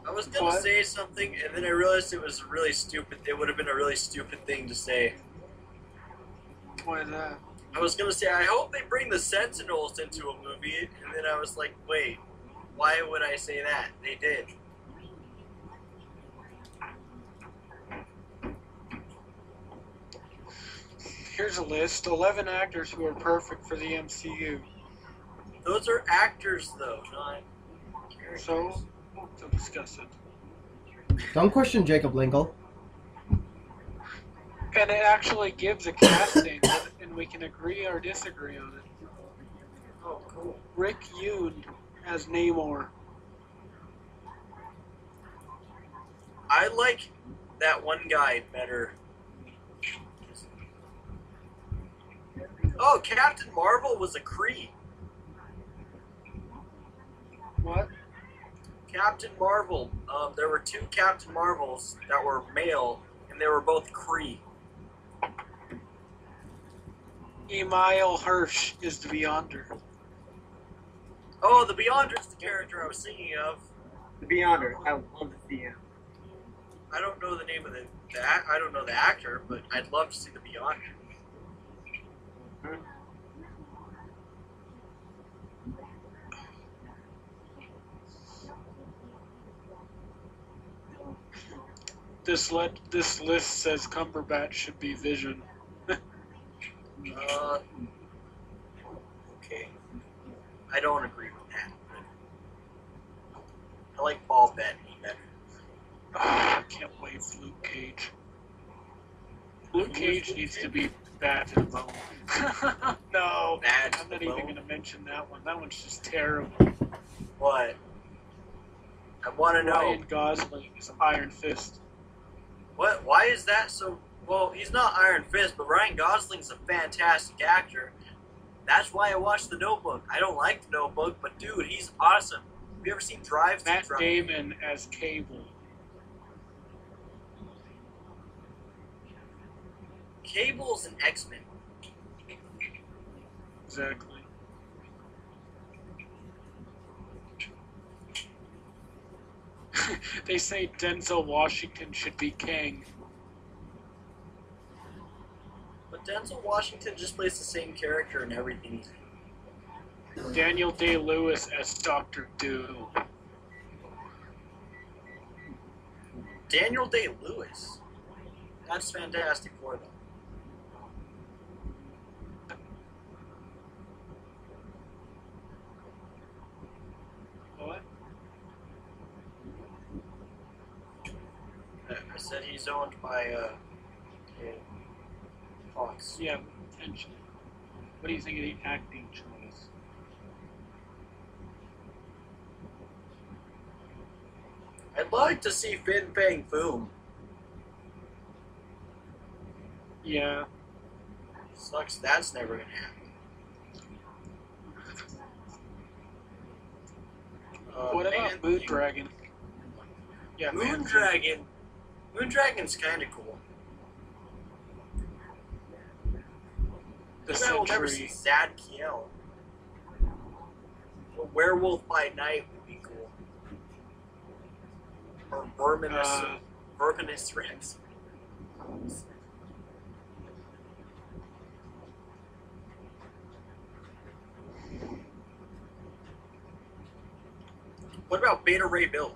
I was gonna What? say something, and then I realized it was really stupid. It would have been a really stupid thing to say. Why that? I was gonna say, I hope they bring the Sentinels into a movie, and then I was like, wait, why would I say that? They did. Here's a list: 11 actors who are perfect for the MCU. Those are actors, though, not characters. So, we'll discuss it. Don't question Jacob Lyngle. And it actually gives a casting, and we can agree or disagree on it. Oh, cool. Rick Yoon as Namor. I like that one guy better. Oh, Captain Marvel was a Kree. What? Captain Marvel. There were 2 Captain Marvels that were male, and they were both Kree. Emile Hirsch is the Beyonder. Oh, the Beyonder's the character I was thinking of. The Beyonder, I would love to see him. I don't know the name of I don't know the actor, but I'd love to see the Beyonder. Huh? This list says Cumberbatch should be Vision. Okay. I don't agree with that. I like Paul Bettany better. I can't wait for Luke Cage. Luke Cage needs to be bad to the bone. No, Bad to I'm not the even bone? going to mention that one. That one's just terrible. What? I want to know. Ryan Gosling is Iron Fist. What? Why is that so? Well, he's not Iron Fist, but Ryan Gosling's a fantastic actor. That's why I watched The Notebook. I don't like The Notebook, but dude, he's awesome. Have you ever seen Drive to Matt Drive? Damon as Cable. Cable's an X-Men. Exactly. They say Denzel Washington should be Kang. But Denzel Washington just plays the same character in everything. Daniel Day-Lewis as Dr. Doom. Daniel Day-Lewis. That's Fantastic Four, though. What? I said he's owned by Fox. Yeah, potentially. What do you think of the acting choice? I'd like to see Fin Fang Foom. Yeah. Sucks that's never gonna happen. What about Man Moon Thing. Dragon? Yeah, Man Thing. Moondragon. Moondragon's kind of cool. The Maybe I will never see Century. Sad Kiel. A Werewolf by Night would be cool. Or Verminous Rex. What about Beta Ray Bill?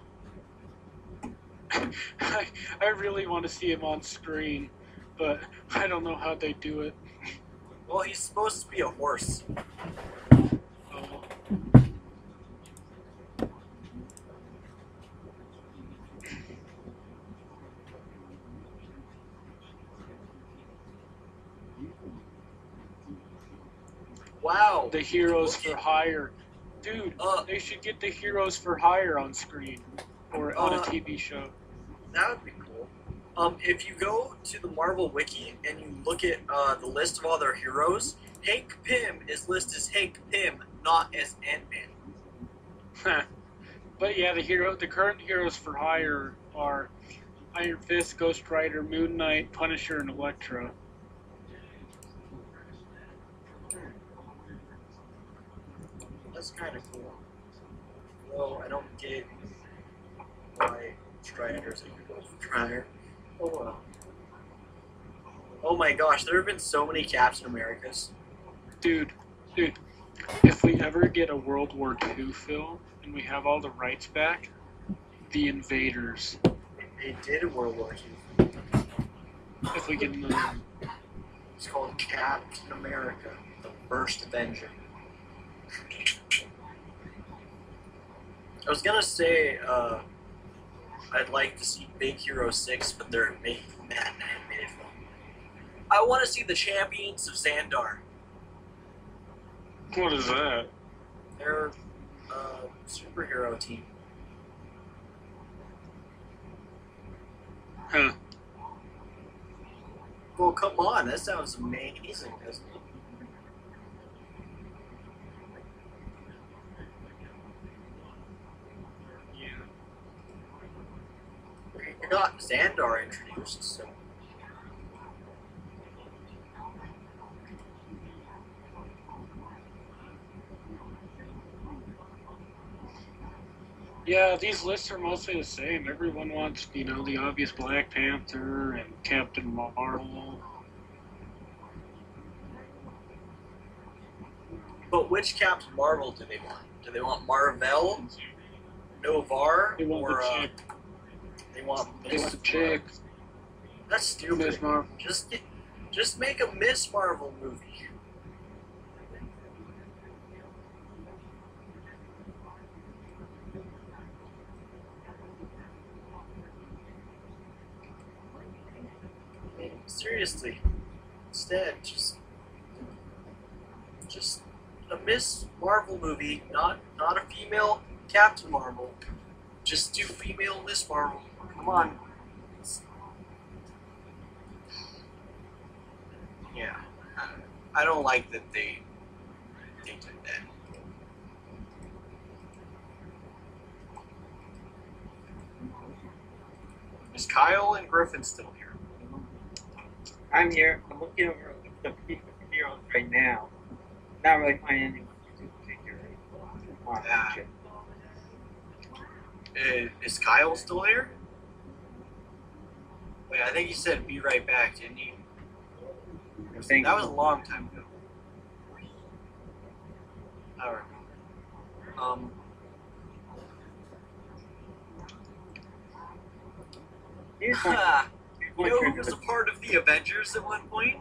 I really want to see him on screen, but I don't know how they do it. Well, he's supposed to be a horse. Oh. Wow. The Heroes for Hire. Dude, they should get the Heroes for Hire on screen or on a TV show. That would be cool. If you go to the Marvel Wiki and you look at the list of all their heroes, Hank Pym is listed as Hank Pym, not as Ant-Man. But yeah, the current Heroes for Hire are Iron Fist, Ghost Rider, Moon Knight, Punisher, and Elektra. That's kind of cool. Though I don't get why Striders and Ghost Rider. Oh well. Oh my gosh, there have been so many Captain Americas. Dude, if we ever get a World War II film and we have all the rights back, The Invaders. They did a World War II. If we get another one. It's called Captain America, the First Avenger. I was gonna say, I'd like to see Big Hero 6, but they're making that an animated film. I want to see the Champions of Xandar. What is that? They're a superhero team. Huh. Well, come on, that sounds amazing, doesn't it? Yeah. We got Xandar introduced, so. Yeah, these lists are mostly the same. Everyone wants, the obvious Black Panther and Captain Marvel. But which Captain Marvel do they want? Do they want Marvel, Novar, They want or the chick. they want They Miss want the chick. That's stupid. Miss Marvel. Just make a Miss Marvel movie. I mean, seriously, instead, just a Miss Marvel movie, not a female Captain Marvel. Just do female Miss Marvel. Come on. Yeah, I don't like that they did that. Is Kyle and Griffin still here? I'm here. I'm looking over the heroes right now. Not really finding anyone too particular. Is Kyle still there? Wait, I think he said be right back, didn't he? That was a long time ago. Alright. You know who was a part of the Avengers at one point?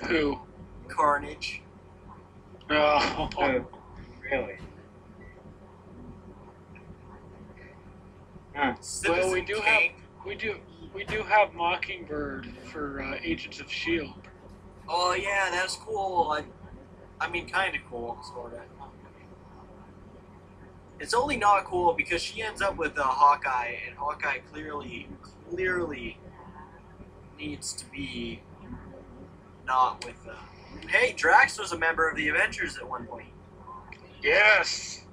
Who? Carnage. Oh. Oh, really? Huh. Well, we Citizen do Kang. have Mockingbird for Agents of Shield. Oh yeah, that's cool. I mean, kind of cool, sort of. It's only not cool because she ends up with Hawkeye, and Hawkeye clearly needs to be not with. Hey, Drax was a member of the Avengers at one point. Yes.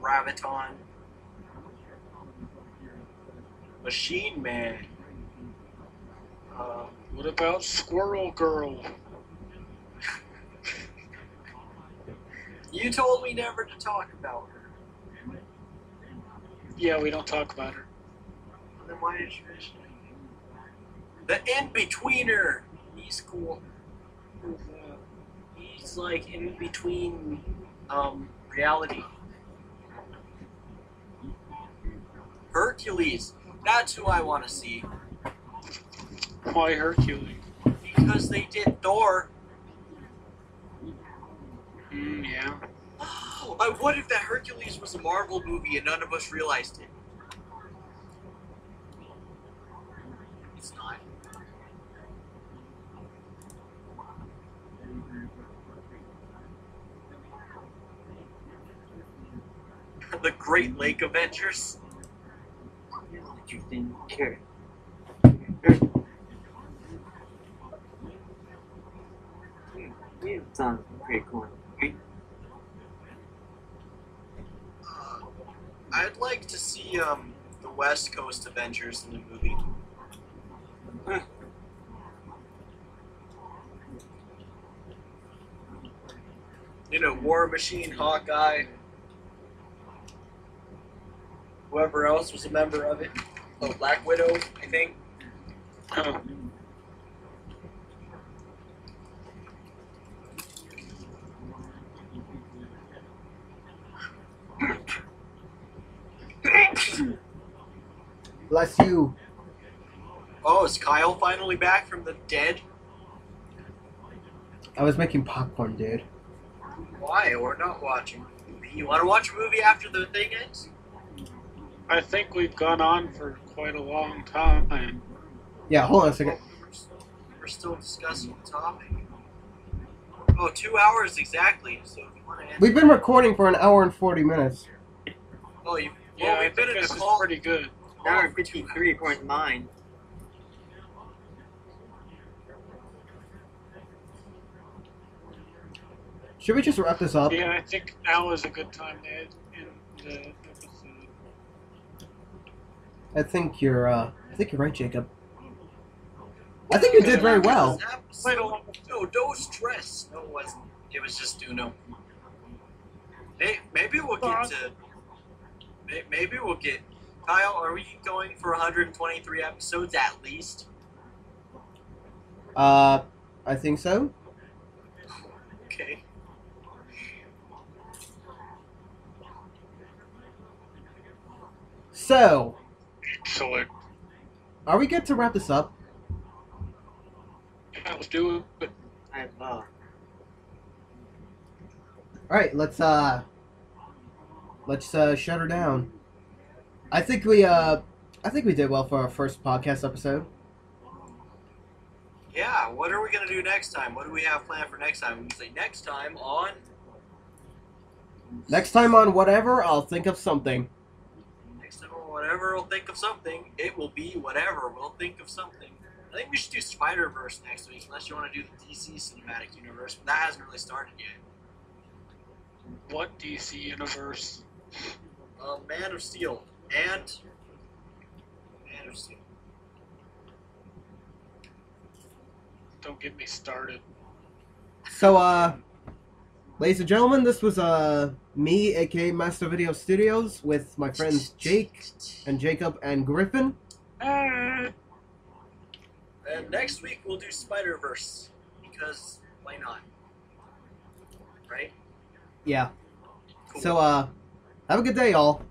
Graviton. Machine Man. What about Squirrel Girl? You told me never to talk about her. Yeah, we don't talk about her. Then why did you mention it? The In-Betweener. He's cool. He's like in between reality. Hercules. That's who I want to see. Why Hercules? Because they did Thor. Yeah. What if that Hercules was a Marvel movie and none of us realized it? It's not. The Great Lake Avengers. Interesting. Sure. sounds pretty cool. I'd like to see the West Coast Avengers in the movie. You know, War Machine, Hawkeye, whoever else was a member of it. Oh, Black Widow, I think. Bless you. Oh, is Kyle finally back from the dead? I was making popcorn, dude. Why? We're not watching a movie. You want to watch a movie after the thing ends? I think we've gone on for quite a long time. Yeah, hold on a second. We're still discussing the topic. Oh, 2 hours exactly. So if you want to end. We've been recording for an hour and 40 minutes. Oh, you. Yeah, Well, I we've been think in this a is call. pretty good. Hour 53.9. Should we just wrap this up? Yeah, I think now is a good time to end the episode. I think you're right, Jacob. I think you did very well. No, don't stress. No, it wasn't. It was just Uno. Hey, maybe we'll get to. Maybe we'll get. Kyle, are we going for 123 episodes at least? I think so. Okay. So, Excellent. are we good to wrap this up? Yeah, let's do it. I love. Alright, let's shut her down. I think we did well for our first podcast episode. Yeah, what are we going to do next time? What do we have planned for next time? We say next time on... Next time on whatever, I'll think of something. Next time on whatever, we'll think of something. It will be whatever, we'll think of something. I think we should do Spider-Verse next week, unless you want to do the DC Cinematic Universe, but that hasn't really started yet. What DC universe? Man of Steel and Man of Steel. Don't get me started. So, ladies and gentlemen, this was me, aka Master Video Studios, with my friends Jake and Jacob and Griffin. And next week we'll do Spider-Verse, because why not? Right? Yeah. Cool. So, have a good day, y'all.